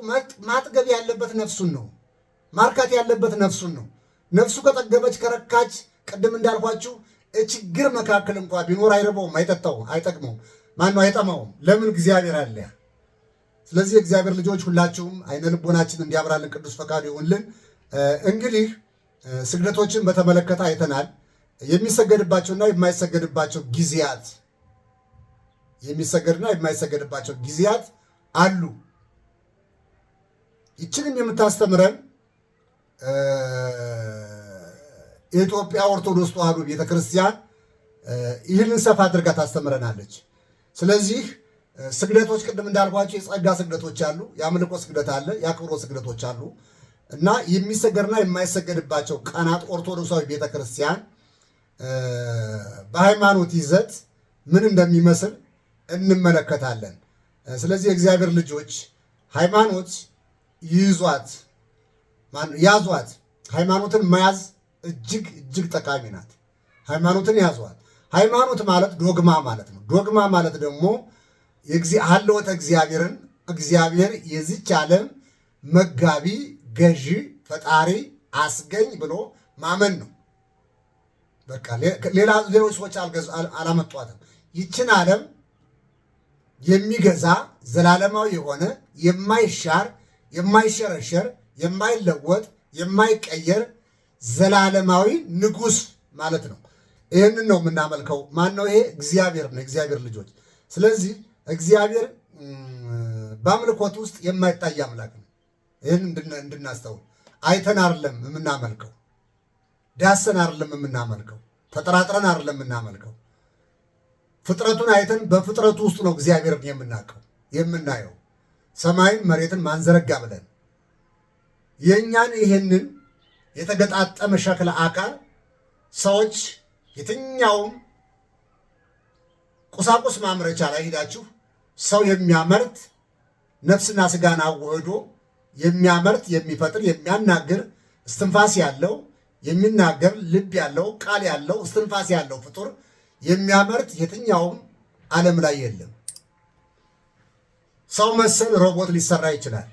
ማጥገብ ያለበት ነፍሱን ነው፣ ማርካት ያለበት ነፍሱን ነው። ነፍሱ ከጠገበች ከረካች፣ ቅድም እንዳልኳችሁ ችግር መካከል እንኳ ቢኖር አይረበውም፣ አይጠጣውም፣ አይጠቅመውም፣ ማነው አይጠማውም። ለምን? እግዚአብሔር አለ። ስለዚህ የእግዚአብሔር ልጆች ሁላችሁም አይነ ልቦናችን እንዲያብራልን ቅዱስ ፈቃዱ ይሁንልን። እንግዲህ ስግደቶችን በተመለከተ አይተናል። የሚሰገድባቸውና የማይሰገድባቸው ጊዜያት የሚሰገድና የማይሰገድባቸው ጊዜያት አሉ። ይችንም የምታስተምረን የኢትዮጵያ ኦርቶዶክስ ተዋሕዶ ቤተክርስቲያን ይህንን ሰፋ አድርጋ ታስተምረናለች። ስለዚህ ስግደቶች ቅድም እንዳልኳቸው የጸጋ ስግደቶች አሉ፣ የአምልኮ ስግደት አለ፣ የአክብሮ ስግደቶች አሉ እና የሚሰገድና የማይሰገድባቸው ቀናት ኦርቶዶክሳዊ ቤተክርስቲያን በሃይማኖት ይዘት ምን እንደሚመስል እንመለከታለን። ስለዚህ የእግዚአብሔር ልጆች ሃይማኖት ያዟት። ሃይማኖትን መያዝ እጅግ እጅግ ጠቃሚ ናት። ሃይማኖትን ያዟት። ሃይማኖት ማለት ዶግማ ማለት ነው። ዶግማ ማለት ደግሞ ሀልወተ እግዚአብሔርን እግዚአብሔር የዚች ዓለም መጋቢ፣ ገዢ፣ ፈጣሪ፣ አስገኝ ብሎ ማመን ነው። በቃ ሌሎች ሰዎች አላመጧትም። ይችን ዓለም የሚገዛ ዘላለማዊ የሆነ የማይሻር የማይሸረሸር የማይለወጥ የማይቀየር ዘላለማዊ ንጉሥ ማለት ነው። ይህንን ነው የምናመልከው። ማን ነው ይሄ? እግዚአብሔር ነው፣ እግዚአብሔር ልጆች። ስለዚህ እግዚአብሔር በአምልኮት ውስጥ የማይታይ አምላክ ነው። ይህን እንድናስተውል አይተን አይደለም የምናመልከው፣ ዳሰን አይደለም የምናመልከው፣ ተጠራጥረን አይደለም የምናመልከው። ፍጥረቱን አይተን በፍጥረቱ ውስጥ ነው እግዚአብሔርን የምናየው። ሰማይን መሬትን ማንዘረጋ ብለን የእኛን ይህንን የተገጣጠመ ሸክላ አካል ሰዎች የትኛውም ቁሳቁስ ማምረቻ ላይ ሄዳችሁ ሰው የሚያመርት ነፍስና ስጋን አዋህዶ የሚያመርት የሚፈጥር የሚያናግር እስትንፋስ ያለው የሚናገር ልብ ያለው ቃል ያለው እስትንፋስ ያለው ፍጡር የሚያመርት የትኛውም ዓለም ላይ የለም። ሰው መሰል ሮቦት ሊሰራ ይችላል።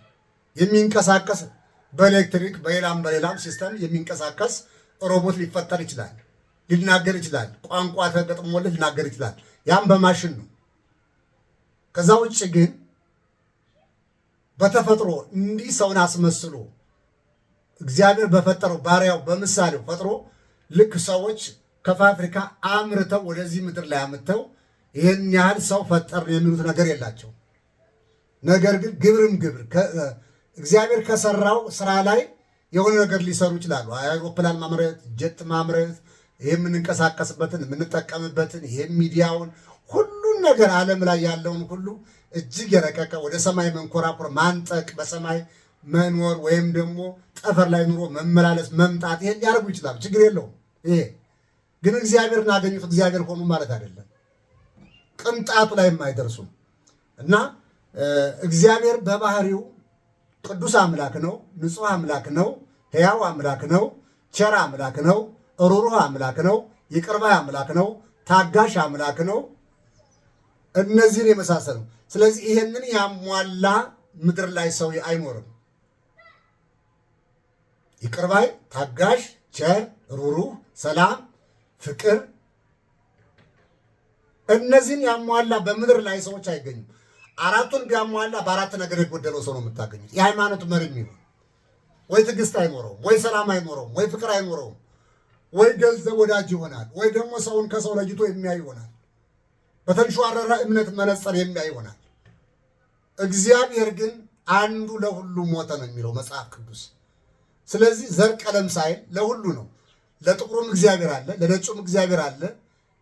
የሚንቀሳቀስ በኤሌክትሪክ በሌላም ሲስተም የሚንቀሳቀስ ሮቦት ሊፈጠር ይችላል። ሊናገር ይችላል። ቋንቋ ተገጥሞለት ሊናገር ይችላል። ያም በማሽን ነው። ከዛ ውጭ ግን በተፈጥሮ እንዲህ ሰውን አስመስሎ እግዚአብሔር በፈጠረው ባሪያው በምሳሌው ፈጥሮ ልክ ሰዎች ከፋብሪካ አምርተው ወደዚህ ምድር ላይ አምጥተው ይህን ያህል ሰው ፈጠር የሚሉት ነገር የላቸው። ነገር ግን ግብር እግዚአብሔር ከሰራው ስራ ላይ የሆነ ነገር ሊሰሩ ይችላሉ። አይሮፕላን ማምረት፣ ጀት ማምረት፣ ይህ የምንንቀሳቀስበትን የምንጠቀምበትን ይህ ሚዲያውን ሁሉን ነገር ዓለም ላይ ያለውን ሁሉ እጅግ የረቀቀ ወደ ሰማይ መንኮራኩር ማንጠቅ፣ በሰማይ መኖር ወይም ደግሞ ጠፈር ላይ ኑሮ መመላለስ መምጣት ይሄን ሊያደርጉ ይችላሉ። ችግር የለውም። ይሄ ግን እግዚአብሔርን አገኙት እግዚአብሔር ሆኑ ማለት አይደለም። ቅንጣቱ ላይ አይደርሱም። እና እግዚአብሔር በባህሪው ቅዱስ አምላክ ነው፣ ንጹሕ አምላክ ነው፣ ሕያው አምላክ ነው፣ ቸር አምላክ ነው፣ ሩሩህ አምላክ ነው፣ ይቅር ባይ አምላክ ነው፣ ታጋሽ አምላክ ነው። እነዚህን የመሳሰሉ ስለዚህ ይሄንን ያሟላ ምድር ላይ ሰው አይኖርም። ይቅር ባይ፣ ታጋሽ፣ ቸር፣ ሩሩህ፣ ሰላም፣ ፍቅር እነዚህን ያሟላ በምድር ላይ ሰዎች አይገኙም። አራቱን ቢያሟላ በአራት ነገር የጎደለው ሰው ነው የምታገኙት። የሃይማኖት መሪ የሚሆን ወይ ትዕግስት አይኖረውም፣ ወይ ሰላም አይኖረውም፣ ወይ ፍቅር አይኖረውም፣ ወይ ገንዘብ ወዳጅ ይሆናል፣ ወይ ደግሞ ሰውን ከሰው ለይቶ የሚያይ ይሆናል። በተንሸዋረረ እምነት መነጽር የሚያይ ይሆናል። እግዚአብሔር ግን አንዱ ለሁሉ ሞተ ነው የሚለው መጽሐፍ ቅዱስ። ስለዚህ ዘር ቀለም ሳይል ለሁሉ ነው። ለጥቁሩም እግዚአብሔር አለ፣ ለነጩም እግዚአብሔር አለ፣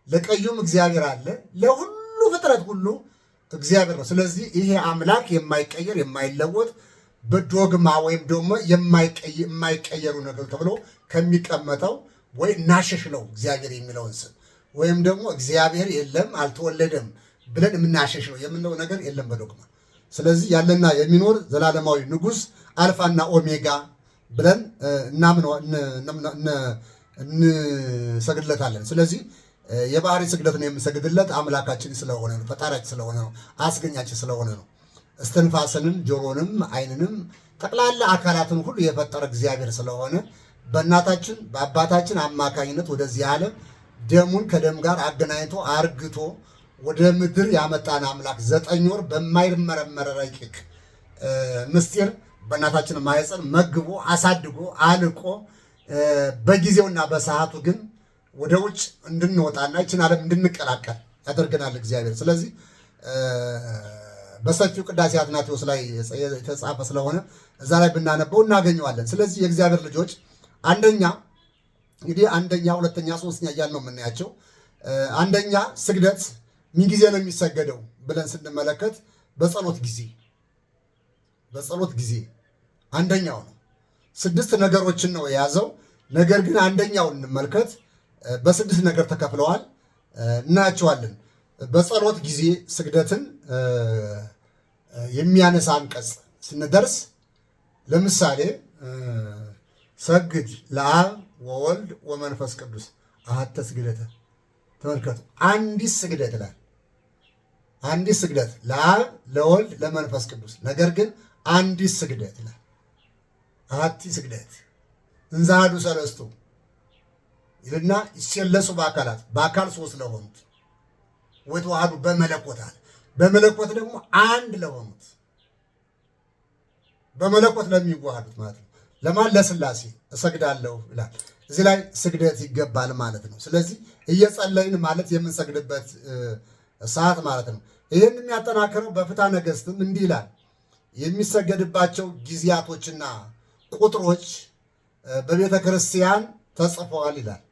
ለቀዩም እግዚአብሔር አለ፣ ለሁሉ ፍጥረት ሁሉ እግዚአብሔር ነው። ስለዚህ ይሄ አምላክ የማይቀየር የማይለወጥ በዶግማ ወይም ደግሞ የማይቀየሩ ነገር ተብሎ ከሚቀመጠው ወይ እናሸሽለው እግዚአብሔር የሚለውን ስም ወይም ደግሞ እግዚአብሔር የለም አልተወለደም ብለን የምናሸሽለው የምንለው ነገር የለም በዶግማ። ስለዚህ ያለና የሚኖር ዘላለማዊ ንጉሥ አልፋና ኦሜጋ ብለን እንሰግድለታለን። ስለዚህ የባህሪ ስግደት ነው የምንሰግድለት አምላካችን ስለሆነ ነው፣ ፈጣሪያችን ስለሆነ ነው፣ አስገኛችን ስለሆነ ነው። እስትንፋስንም ጆሮንም ዓይንንም ጠቅላላ አካላትን ሁሉ የፈጠረ እግዚአብሔር ስለሆነ በእናታችን በአባታችን አማካኝነት ወደዚህ ዓለም ደሙን ከደም ጋር አገናኝቶ አርግቶ ወደ ምድር ያመጣን አምላክ 9 ወር በማይመረመር ረቂቅ ምስጢር በእናታችን ማህፀን መግቦ አሳድጎ አልቆ በጊዜውና በሰዓቱ ግን ወደ ውጭ እንድንወጣና ይችን ዓለም እንድንቀላቀል ያደርገናል እግዚአብሔር። ስለዚህ በሰፊው ቅዳሴ አትናቴዎስ ላይ የተጻፈ ስለሆነ እዛ ላይ ብናነበው እናገኘዋለን። ስለዚህ የእግዚአብሔር ልጆች አንደኛ፣ ሁለተኛ፣ ሶስተኛ እያልን ነው የምናያቸው። አንደኛ ስግደት ምን ጊዜ ነው የሚሰገደው ብለን ስንመለከት በጸሎት ጊዜ አንደኛው ነው። 6 ነገሮችን ነው የያዘው። ነገር ግን አንደኛውን እንመልከት። በ6 ነገር ተከፍለዋል፣ እናያቸዋለን። በጸሎት ጊዜ ስግደትን የሚያነሳ አንቀጽ ስንደርስ ለምሳሌ ሰግድ ለአብ ወወልድ ወመንፈስ ቅዱስ አሐተ ስግደተ። ተመልከቱ፣ አንዲት ስግደት ላይ አንዲት ስግደት ለአብ ለወልድ ለመንፈስ ቅዱስ፣ ነገር ግን አንዲት ስግደት ላይ አሐቲ ስግደት እንዘ አሐዱ ሰለስቱ ይልና ይሰለሱ በአካላት በአካል 3 ለሆኑት ወተዋህዱ በመለኮት አለ። በመለኮት ደግሞ አንድ ለሆኑት በመለኮት ለሚዋሃዱት ማለት ነው። ለማን? ለሥላሴ እሰግዳለሁ ይላል። እዚህ ላይ ስግደት ይገባል ማለት ነው። ስለዚህ እየጸለይን ማለት የምንሰግድበት ሰዓት ማለት ነው። ይህን የሚያጠናክረው በፍትሐ ነገሥትም እንዲህ ይላል፣ የሚሰገድባቸው ጊዜያቶችና ቁጥሮች በቤተ ክርስቲያን ተጽፈዋል ይላል።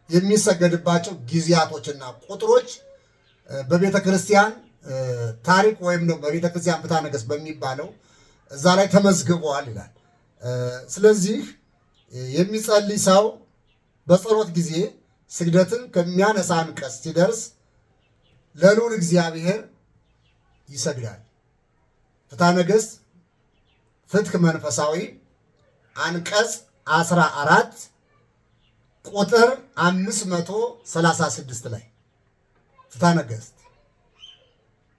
የሚሰገድባቸው ጊዜያቶችና ቁጥሮች በቤተ ክርስቲያን ታሪክ ወይም ነው በቤተ ክርስቲያን ፍትሐ ነገሥት በሚባለው እዛ ላይ ተመዝግበዋል ይላል። ስለዚህ የሚጸልይ ሰው በጸሎት ጊዜ ስግደትን ከሚያነሳ አንቀጽ ሲደርስ ለልዑል እግዚአብሔር ይሰግዳል። ፍትሐ ነገሥት ፍትሕ መንፈሳዊ አንቀጽ 14 ቁጥር 536 ላይ ፍትሐ ነገሥት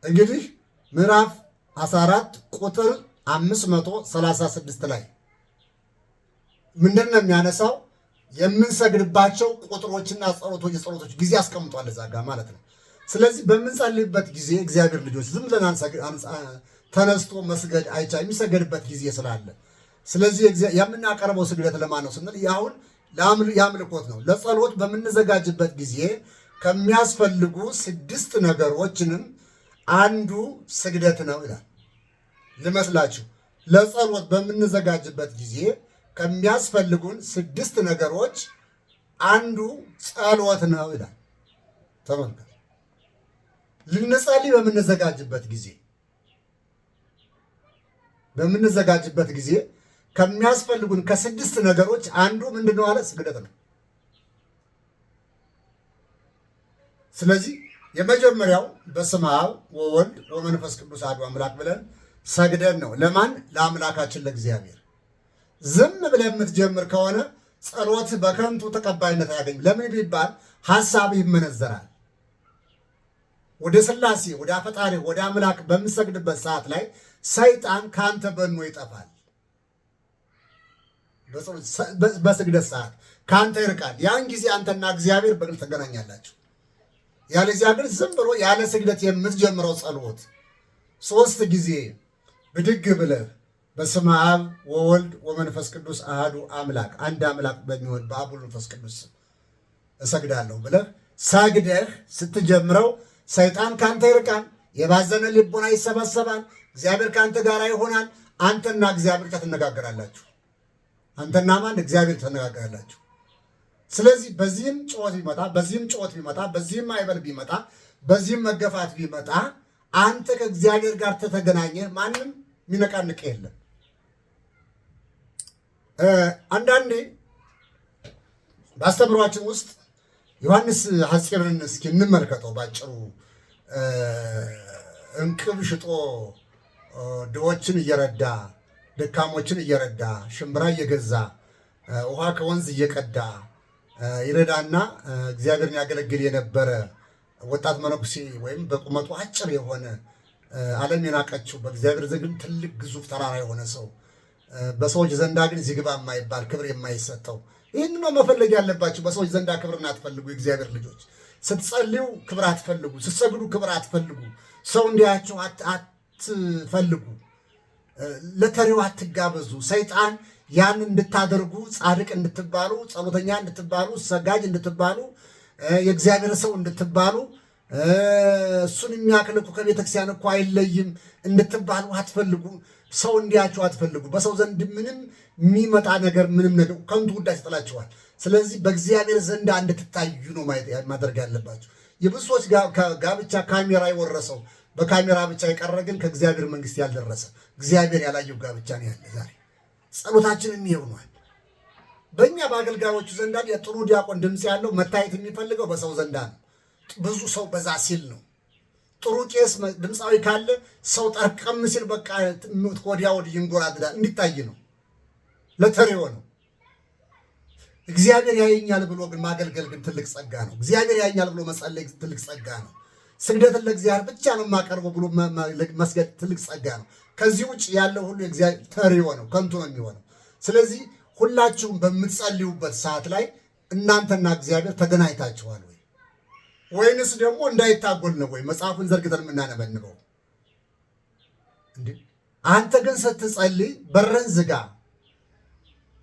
እንግዲህ ምዕራፍ 14 ቁጥር 536 ላይ ምንድን ነው የሚያነሳው? የምንሰግድባቸው ቁጥሮችና የጸሎቶች ጊዜ አስቀምጧል እዛ ጋር ማለት ነው። ስለዚህ በምንጸልይበት ጊዜ እግዚአብሔር ልጆች ዝም ብለን ተነስቶ መስገድ አይቻ የሚሰገድበት ጊዜ ስላለ፣ ስለዚህ የምናቀርበው ስግደት ለማን ነው ስንል ያሁን የአምልኮት ነው። ለጸሎት በምንዘጋጅበት ጊዜ ከሚያስፈልጉ 6 ነገሮችንም አንዱ ስግደት ነው ይላል። ልመስላችሁ፣ ለጸሎት በምንዘጋጅበት ጊዜ ከሚያስፈልጉን 6 ነገሮች አንዱ ጸሎት ነው ይላል። ተመልከቱ፣ ልንጸልይ በምንዘጋጅበት ጊዜ ከሚያስፈልጉን ከ6 ነገሮች አንዱ ምንድነው አለ? ስግደት ነው። ስለዚህ የመጀመሪያው በስመ አብ ወወልድ ወመንፈስ ቅዱስ አሐዱ አምላክ ብለን ሰግደን ነው። ለማን? ለአምላካችን ለእግዚአብሔር። ዝም ብለህ የምትጀምር ከሆነ ጸሎት በከንቱ ተቀባይነት አያገኝም። ለምን ቢባል ሐሳብ ይመነዘራል። ወደ ሥላሴ ወደ አፈጣሪ ወደ አምላክ በምሰግድበት ሰዓት ላይ ሰይጣን ከአንተ በኖ ይጠፋል። በስግደት ሰዓት ከአንተ ይርቃል። ያን ጊዜ አንተና እግዚአብሔር በግልጽ ተገናኛላችሁ። ያለዚያ ግን ዝም ብሎ ያለ ስግደት የምትጀምረው ጸሎት 3 ጊዜ ብድግ ብለህ በስመ አብ ወወልድ ወመንፈስ ቅዱስ አሐዱ አምላክ አንድ አምላክ በሚሆን በአብ ወልድ መንፈስ ቅዱስ እሰግዳለሁ ብለህ ሰግደህ ስትጀምረው ሰይጣን ካንተ ይርቃል። የባዘነ ልቦና ይሰበሰባል። እግዚአብሔር ካንተ ጋር ይሆናል። አንተና እግዚአብሔር ትነጋገራላችሁ። አንተና ማን? እግዚአብሔር ትነጋገራላችሁ። ስለዚህ በዚህም ጩኸት ቢመጣ፣ በዚህም ጩኸት ቢመጣ፣ በዚህም ማዕበል ቢመጣ፣ በዚህም መገፋት ቢመጣ አንተ ከእግዚአብሔር ጋር ተገናኘ፣ ማንም የሚነቃንቅ የለም። አንዳንዴ በአስተምሯችን ውስጥ ዮሐንስ ሐጺርን እስኪ እንመልከተው ባጭሩ። እንቅብ ሽጦ ድሆችን እየረዳ ደካሞችን እየረዳ ሽምብራ እየገዛ ውሃ ከወንዝ እየቀዳ ይረዳና እግዚአብሔርን ያገለግል የነበረ ወጣት መነኩሴ ወይም በቁመቱ አጭር የሆነ ዓለም የናቀችው በእግዚአብሔር ዘንድ ትልቅ ግዙፍ ተራራ የሆነ ሰው፣ በሰዎች ዘንዳ ግን ዝግባ የማይባል ክብር የማይሰጠው። ይህን ነው መፈለግ ያለባችሁ። በሰዎች ዘንዳ ክብርን አትፈልጉ። የእግዚአብሔር ልጆች ስትጸልዩ ክብር አትፈልጉ። ስትሰግዱ ክብር አትፈልጉ። ሰው እንዲያችሁ አትፈልጉ። ለተሪው አትጋበዙ። ሰይጣን ያን እንድታደርጉ፣ ጻድቅ እንድትባሉ፣ ጸሎተኛ እንድትባሉ፣ ሰጋጅ እንድትባሉ፣ የእግዚአብሔር ሰው እንድትባሉ፣ እሱን የሚያክልኩ ከቤተክርስቲያን እኮ አይለይም እንድትባሉ አትፈልጉ። ሰው እንዲያችሁ አትፈልጉ። በሰው ዘንድ ምንም የሚመጣ ነገር ምንም ነገር ከንቱ ጉዳይ ይጥላችኋል። ስለዚህ በእግዚአብሔር ዘንድ እንድትታዩ ነው ማድረግ ያለባችሁ። የብዙ ሰዎች ጋብቻ ካሜራ የወረሰው በካሜራ ብቻ የቀረ ግን ከእግዚአብሔር መንግስት ያልደረሰ እግዚአብሔር ያላየው ጋብቻ ነው ያለ። ዛሬ ጸሎታችንን ይሆናል። በእኛ በአገልጋዮቹ ዘንዳ የጥሩ ዲያቆን ድምፅ ያለው መታየት የሚፈልገው በሰው ዘንዳ ነው። ብዙ ሰው በዛ ሲል ነው። ጥሩ ቄስ ድምፃዊ ካለ ሰው ጠርቀም ሲል በቃ ወዲያ ወዲህ ይንጎራድዳል። እንዲታይ ነው፣ ለተሬው ነው። እግዚአብሔር ያየኛል ብሎ ግን ማገልገል ግን ትልቅ ጸጋ ነው። እግዚአብሔር ያየኛል ብሎ መጸለይ ትልቅ ጸጋ ነው። ስግደትን ለእግዚአብሔር ብቻ ነው የማቀርበው ብሎ መስገድ ትልቅ ጸጋ ነው። ከዚህ ውጭ ያለው ሁሉ እግዚአብሔር ተሬው ነው፣ ከንቱ ነው የሚሆነው። ስለዚህ ሁላችሁም በምትጸልዩበት ሰዓት ላይ እናንተና እግዚአብሔር ተገናኝታችኋል ወይ? ወይንስ ደግሞ እንዳይታጎል ነው ወይ መጽሐፉን ዘርግተን የምናነበንበው? እንዴ አንተ ግን ስትጸልይ በረን ዝጋ።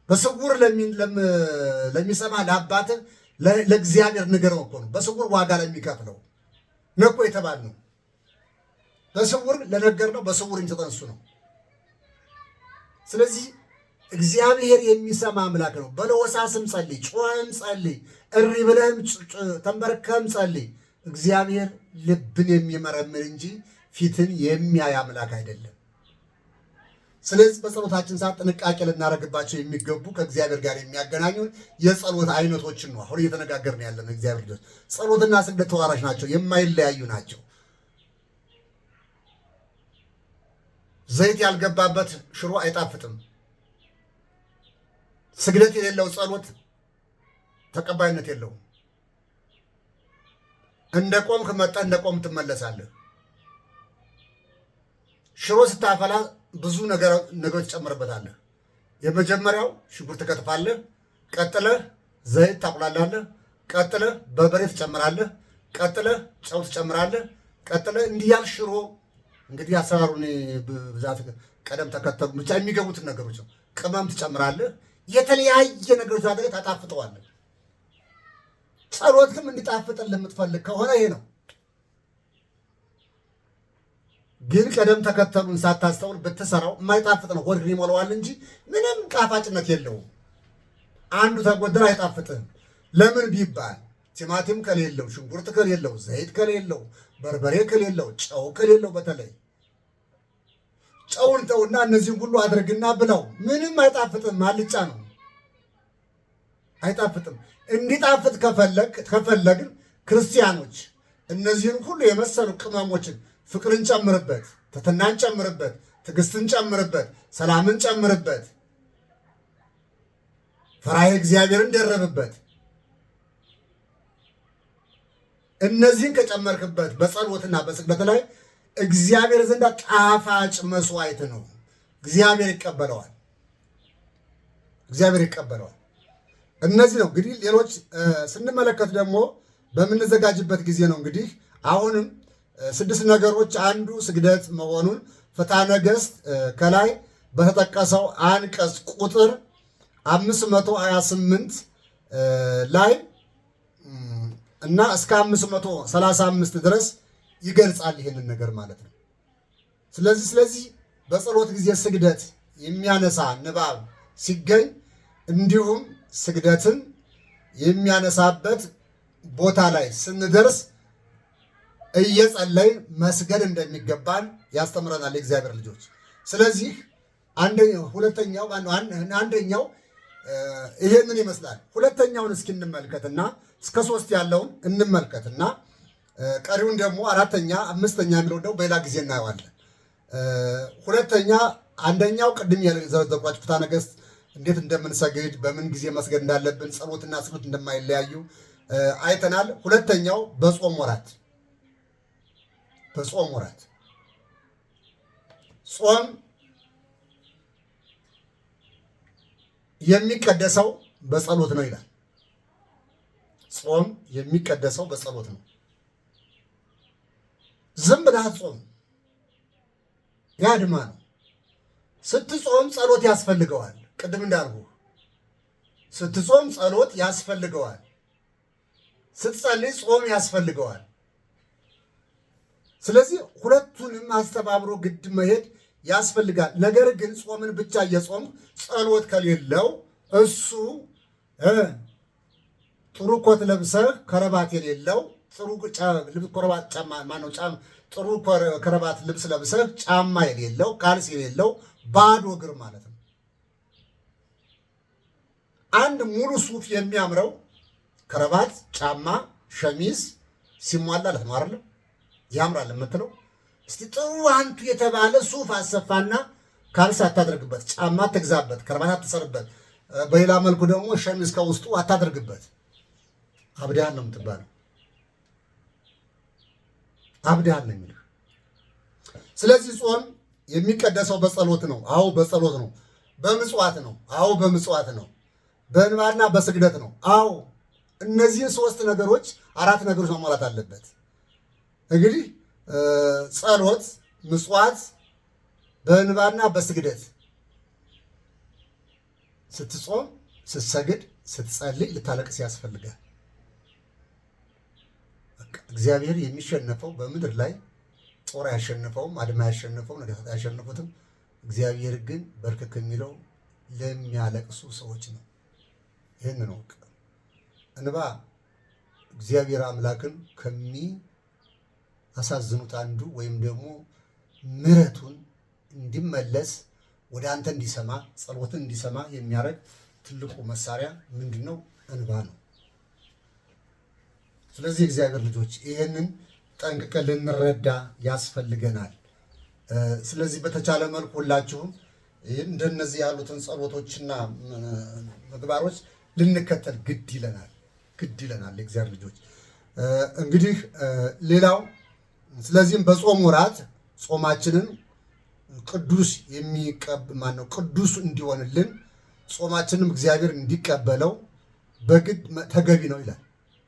በስውር ለሚሰማ ለአባትህ ለእግዚአብሔር ንገረው እኮ ነው። በስውር ዋጋ ለሚከፍለው ነው እኮ የተባልነው። በስውር ለነገርነው በስውር የሚሰጠን እሱ ነው። ስለዚህ እግዚአብሔር የሚሰማ አምላክ ነው። በለሆሳስም ጸልይ፣ ጮኸም ጸልይ፣ እሪ ብለህም ተንበርከህም ጸልይ። እግዚአብሔር ልብን የሚመረምር እንጂ ፊትን የሚያይ አምላክ አይደለም። ስለዚህ በጸሎታችን ሰዓት ጥንቃቄ ልናደርግባቸው የሚገቡ ከእግዚአብሔር ጋር የሚያገናኙ የጸሎት አይነቶችን ነው አሁን እየተነጋገርን ያለን። እግዚአብሔር ልጆች ጸሎትና ስግደት ተዋራሽ ናቸው፣ የማይለያዩ ናቸው። ዘይት ያልገባበት ሽሮ አይጣፍጥም። ስግደት የሌለው ጸሎት ተቀባይነት የለውም። እንደ ቆምክ መጠን እንደ ቆም ትመለሳለህ። ሽሮ ስታፈላ ብዙ ነገሮች ትጨምርበታለህ። የመጀመሪያው ሽንኩርት ትከትፋለህ፣ ቀጥለህ ዘይት ታቁላላለህ፣ ቀጥለህ በርበሬ ትጨምራለህ፣ ቀጥለህ ጨው ትጨምራለህ፣ ቀጥለህ እንዲያል ሽሮ እንግዲህ አሰራሩን ብዛት ቀደም ተከተሉ ብቻ የሚገቡትን ነገሮች ነው። ቅመም ትጨምራለህ፣ የተለያየ ነገሮች አድርገህ ታጣፍጠዋለህ። ጸሎት ግን እንዲጣፍጥልህ የምትፈልግ ከሆነ ይሄ ነው። ግን ቀደም ተከተሉን ሳታስተውል ብትሰራው የማይጣፍጥ ነው። ሆድህን ይሞላዋል እንጂ ምንም ጣፋጭነት የለውም። አንዱ ተጎድራ አይጣፍጥህም። ለምን ቢባል ቲማቲም ከሌለው፣ ሽንኩርት ከሌለው፣ ዘይት ከሌለው፣ በርበሬ ከሌለው፣ ጨው ከሌለው፣ በተለይ ጨውን ተውና እነዚህን ሁሉ አድርግና ብላው። ምንም አይጣፍጥም። አልጫ ነው፣ አይጣፍጥም። እንዲጣፍጥ ከፈለግን ክርስቲያኖች እነዚህን ሁሉ የመሰሉ ቅመሞችን ፍቅርን ጨምርበት፣ ትሕትናን ጨምርበት፣ ትዕግስትን ጨምርበት፣ ሰላምን ጨምርበት፣ ፈሪሃ እግዚአብሔርን ደረብበት። እነዚህን ከጨመርክበት በጸሎትና በስግደት ላይ እግዚአብሔር ዘንድ ጣፋጭ መስዋዕት ነው። እግዚአብሔር ይቀበለዋል። እግዚአብሔር ይቀበለዋል። እነዚህ ነው እንግዲህ። ሌሎች ስንመለከት ደግሞ በምንዘጋጅበት ጊዜ ነው እንግዲህ አሁንም 6 ነገሮች አንዱ ስግደት መሆኑን ፍትሐ ነገሥት ከላይ በተጠቀሰው አንቀጽ ቁጥር 528 ላይ እና እስከ 535 ድረስ ይገልጻል ይህንን ነገር ማለት ነው። ስለዚህ በጸሎት ጊዜ ስግደት የሚያነሳ ንባብ ሲገኝ እንዲሁም ስግደትን የሚያነሳበት ቦታ ላይ ስንደርስ እየጸለይን መስገድ እንደሚገባን ያስተምረናል የእግዚአብሔር ልጆች። ስለዚህ አንደኛው ይሄንን ይመስላል። ሁለተኛውን እስኪ እንመልከትና እስከ 3 ያለውን እንመልከትና ቀሪውን ደግሞ 4ኛ 5ኛ የሚለው ደግሞ በሌላ ጊዜ እናየዋለን። አንደኛው ቅድም የዘረዘርኳችሁ ፍትሐ ነገሥት እንዴት እንደምንሰግድ በምን ጊዜ መስገድ እንዳለብን ጸሎትና ስግደት እንደማይለያዩ አይተናል። ሁለተኛው በጾም ወራት ጾም የሚቀደሰው በጸሎት ነው ይላል። ጾም የሚቀደሰው በጸሎት ነው። ዝም ብለህ ጾም ያድማ ነው። ስትጾም ጸሎት ያስፈልገዋል። ቅድም እንዳልኩ ስትጾም ጸሎት ያስፈልገዋል። ስትጸልይ ጾም ያስፈልገዋል። ስለዚህ ሁለቱንም አስተባብሮ ግድ መሄድ ያስፈልጋል። ነገር ግን ጾምን ብቻ እየጾም ጸሎት ከሌለው እሱ ጥሩ ኮት ለብሰህ ከረባት የሌለው ጥሩ ከረባት ልብስ ለብሰህ ጫማ የሌለው ካልስ የሌለው ባዶ እግር ማለት ነው። አንድ ሙሉ ሱፍ የሚያምረው ከረባት፣ ጫማ፣ ሸሚዝ ሲሟላለት ነው አይደል? ያምራል የምትለው። እስቲ ጥሩ አንቱ የተባለ ሱፍ አሰፋና ካልስ አታድርግበት፣ ጫማ አትግዛበት፣ ከረባት አትሰርበት፣ በሌላ መልኩ ደግሞ ሸሚዝ ከውስጡ አታድርግበት። አብዳል ነው የምትባለው። አብዳል ነው የሚለው። ስለዚህ ጾም የሚቀደሰው በጸሎት ነው። አዎ በጸሎት ነው። በምጽዋት ነው። አዎ በምጽዋት ነው። በእንባና በስግደት ነው። አዎ እነዚህን 3 ነገሮች 4 ነገሮች ማሟላት አለበት። እንግዲህ ጸሎት፣ ምጽዋት፣ በእንባና በስግደት ስትጾም፣ ስትሰግድ፣ ስትጸልይ ልታለቅስ ያስፈልጋል። እግዚአብሔር የሚሸነፈው በምድር ላይ ጦር አያሸንፈውም፣ አድማ አያሸንፈውም፣ ነገሥታት አያሸንፉትም። እግዚአብሔር ግን በርክክ የሚለው ለሚያለቅሱ ሰዎች ነው። ይህን ነው እንባ እግዚአብሔር አምላክን ከሚያሳዝኑት አንዱ ወይም ደግሞ ምሕረቱን እንዲመለስ ወደ አንተ እንዲሰማ ጸሎትን እንዲሰማ የሚያደርግ ትልቁ መሳሪያ ምንድን ነው? እንባ ነው። ስለዚህ እግዚአብሔር ልጆች ይህንን ጠንቅቀን ልንረዳ ያስፈልገናል። ስለዚህ በተቻለ መልኩ ሁላችሁም እንደነዚህ ያሉትን ጸሎቶችና ምግባሮች ልንከተል ግድ ይለናል። የእግዚአብሔር ልጆች እንግዲህ ሌላው ስለዚህም በጾም ወራት ጾማችንን ቅዱስ ቅዱስ እንዲሆንልን ጾማችንም እግዚአብሔር እንዲቀበለው በግድ ተገቢ ነው ይላል።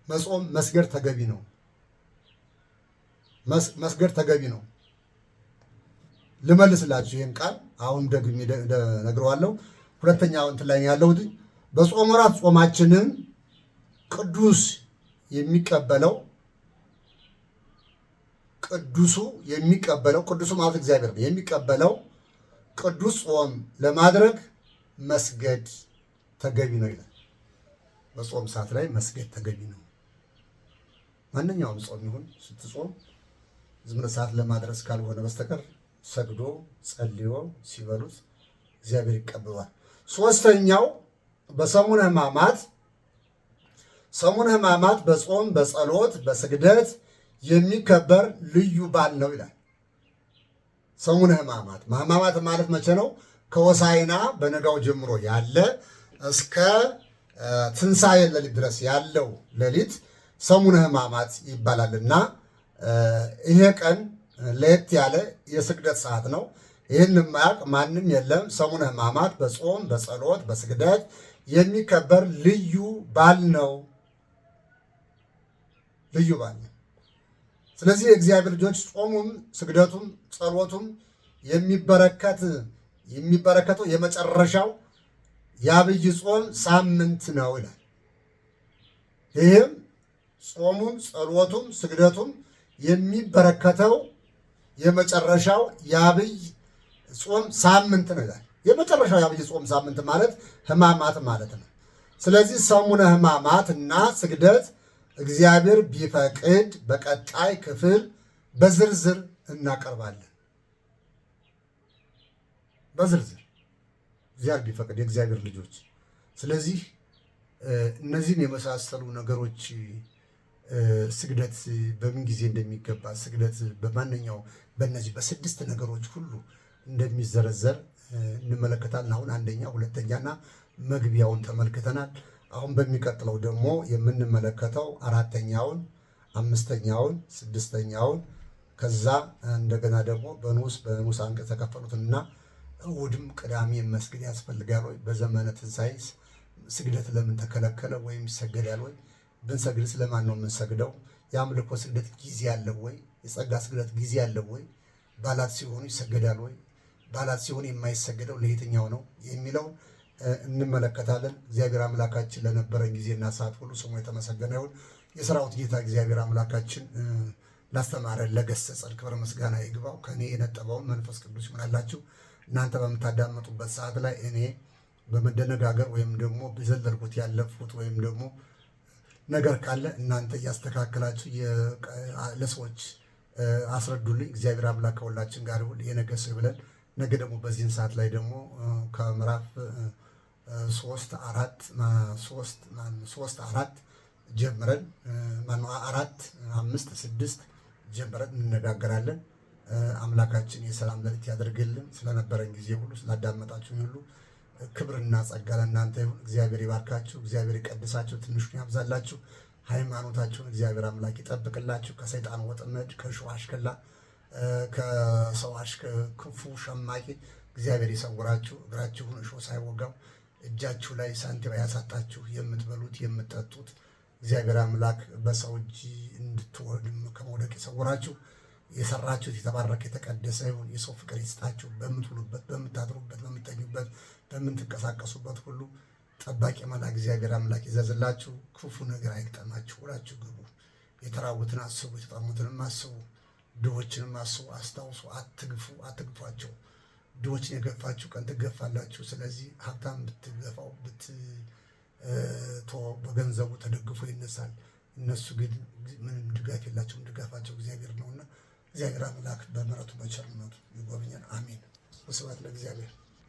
መጾም መስገድ ተገቢ ነው። መስገድ ተገቢ ነው። ልመልስላችሁ ይህን ቃል አሁን ደግሜ ነግረዋለሁ። ሁለተኛው እንትን ላይ ያለሁት በጾም ወራት ጾማችንን ቅዱስ ቅዱሱ ማለት እግዚአብሔር ነው የሚቀበለው ቅዱስ ጾም ለማድረግ መስገድ ተገቢ ነው ይላል። በጾም ሰዓት ላይ መስገድ ተገቢ ነው። ማንኛውም ጾም ይሁን ስትጾም ዝም ብለህ ሰዓት ለማድረስ ካልሆነ በስተቀር ሰግዶ ጸልዮ ሲበሉት እግዚአብሔር ይቀበሏል። ሶስተኛው በሰሙነ ሕማማት በጾም በጸሎት በስግደት የሚከበር ልዩ በዓል ነው ይላል። ሰሙነ ሕማማት ሕማማት ማለት መቼ ነው? ከሆሳዕና በነጋው ጀምሮ ያለ እስከ ትንሣኤ ሌሊት ድረስ ያለው ሌሊት ሰሙነ ሕማማት ይባላልና ይሄ ቀን ለየት ያለ የስግደት ሰዓት ነው። ይህን የማያውቅ ማንም የለም። ሰሙነ ሕማማት በጾም በጸሎት በስግደት የሚከበር ልዩ በዓል ነው። ልዩ በዓል ነው። ስለዚህ የእግዚአብሔር ልጆች ጾሙም ስግደቱም ጸሎቱም የሚበረከተው የመጨረሻው የአብይ ጾም ሳምንት ነው ይላል። ይህም ጾሙም ጸሎቱም ስግደቱም የሚበረከተው የመጨረሻው የአብይ ጾም ሳምንት ነው ይላል። የመጨረሻው የአብይ ጾም ሳምንት ማለት ሕማማት ማለት ነው። ስለዚህ ሰሙነ ሕማማት እና ስግደት እግዚአብሔር ቢፈቅድ በቀጣይ ክፍል በዝርዝር እናቀርባለን። በዝርዝር እግዚአብሔር ቢፈቅድ የእግዚአብሔር ልጆች። ስለዚህ እነዚህን የመሳሰሉ ነገሮች ስግደት በምን ጊዜ እንደሚገባ ስግደት በማንኛው በእነዚህ በስድስት ነገሮች ሁሉ እንደሚዘረዘር እንመለከታለን። አሁን አንደኛ ሁለተኛና መግቢያውን ተመልክተናል። አሁን በሚቀጥለው ደግሞ የምንመለከተው አራተኛውን፣ አምስተኛውን፣ ስድስተኛውን ከዛ እንደገና ደግሞ በንዑስ አንቀጽ የተከፈሉትንና እሑድም ቅዳሜ መስገድ ያስፈልጋል ወይ? በዘመነ ትንሣኤ ስግደት ለምን ተከለከለ ወይም ይሰገዳል ወይ? ብንሰግድ ስለማን ነው የምንሰግደው? የአምልኮ ስግደት ጊዜ አለው ወይ? የጸጋ ስግደት ጊዜ አለው ወይ? በዓላት ሲሆኑ ይሰገዳል ወይ? በዓላት ሲሆኑ የማይሰገደው ለየትኛው ነው የሚለው እንመለከታለን። እግዚአብሔር አምላካችን ለነበረን ጊዜና ሰዓት ሁሉ ስሙ የተመሰገነ ይሁን። የሰራዊት ጌታ እግዚአብሔር አምላካችን ላስተማረን ለገሰጸን ክብር ምስጋና ይግባው። ከእኔ የነጠበውን መንፈስ ቅዱስ ይሆናላችሁ። እናንተ በምታዳመጡበት ሰዓት ላይ እኔ በመደነጋገር ወይም ደግሞ በዘለልኩት ያለፉት ወይም ደግሞ ነገር ካለ እናንተ እያስተካከላችሁ ለሰዎች አስረዱልኝ። እግዚአብሔር አምላክ ከሁላችን ጋር ይሁን። የነገሰ ብለን ነገ ደግሞ በዚህን ሰዓት ላይ ደግሞ ከምዕራፍ 3-4 ጀምረን 4-5-6 ጀምረን እንነጋገራለን። አምላካችን የሰላም ሌሊት ያደርግልን። ስለነበረን ጊዜ ሁሉ ስላዳመጣችሁ ሁሉ ክብርና ጸጋ ለእናንተ ይሁን። እግዚአብሔር ይባርካችሁ፣ እግዚአብሔር ይቀድሳችሁ፣ ትንሹን ያብዛላችሁ። ሃይማኖታችሁን እግዚአብሔር አምላክ ይጠብቅላችሁ። ከሰይጣን ወጥመድ፣ ከእሾህ አሽከላ፣ ከሰው ክፉ ሸማቂ እግዚአብሔር ይሰውራችሁ። እግራችሁን እሾህ ሳይወጋው እጃችሁ ላይ ሳንቲም ያሳጣችሁ የምትበሉት የምትጠጡት እግዚአብሔር አምላክ በሰው እጅ እንድትወድም ከመውደቅ ይሰውራችሁ። የሰራችሁት የተባረከ የተቀደሰ ይሁን። የሰው ፍቅር ይስጣችሁ። በምትውሉበት፣ በምታድሩበት፣ በምትተኙበት፣ በምትንቀሳቀሱበት ሁሉ ጠባቂ መልአክ እግዚአብሔር አምላክ ይዘዝላችሁ። ክፉ ነገር አይግጠማችሁ። ሁላችሁ ግቡ። የተራቡትን አስቡ፣ የተጠሙትንም አስቡ፣ ድሆችንም አስቡ። አስታውሱ፣ አትግፏቸው። ድሆችን የገፋችሁ ቀን ትገፋላችሁ። ስለዚህ ሀብታም ብትገፋው በገንዘቡ ተደግፎ ይነሳል። እነሱ ግን ምንም ድጋፍ የላቸውም። ድጋፋቸው እግዚአብሔር ነውና እግዚአብሔር አምላክ በምሕረቱ በቸርነቱ ይጎብኘን። አሜን። ስብሐት ለእግዚአብሔር።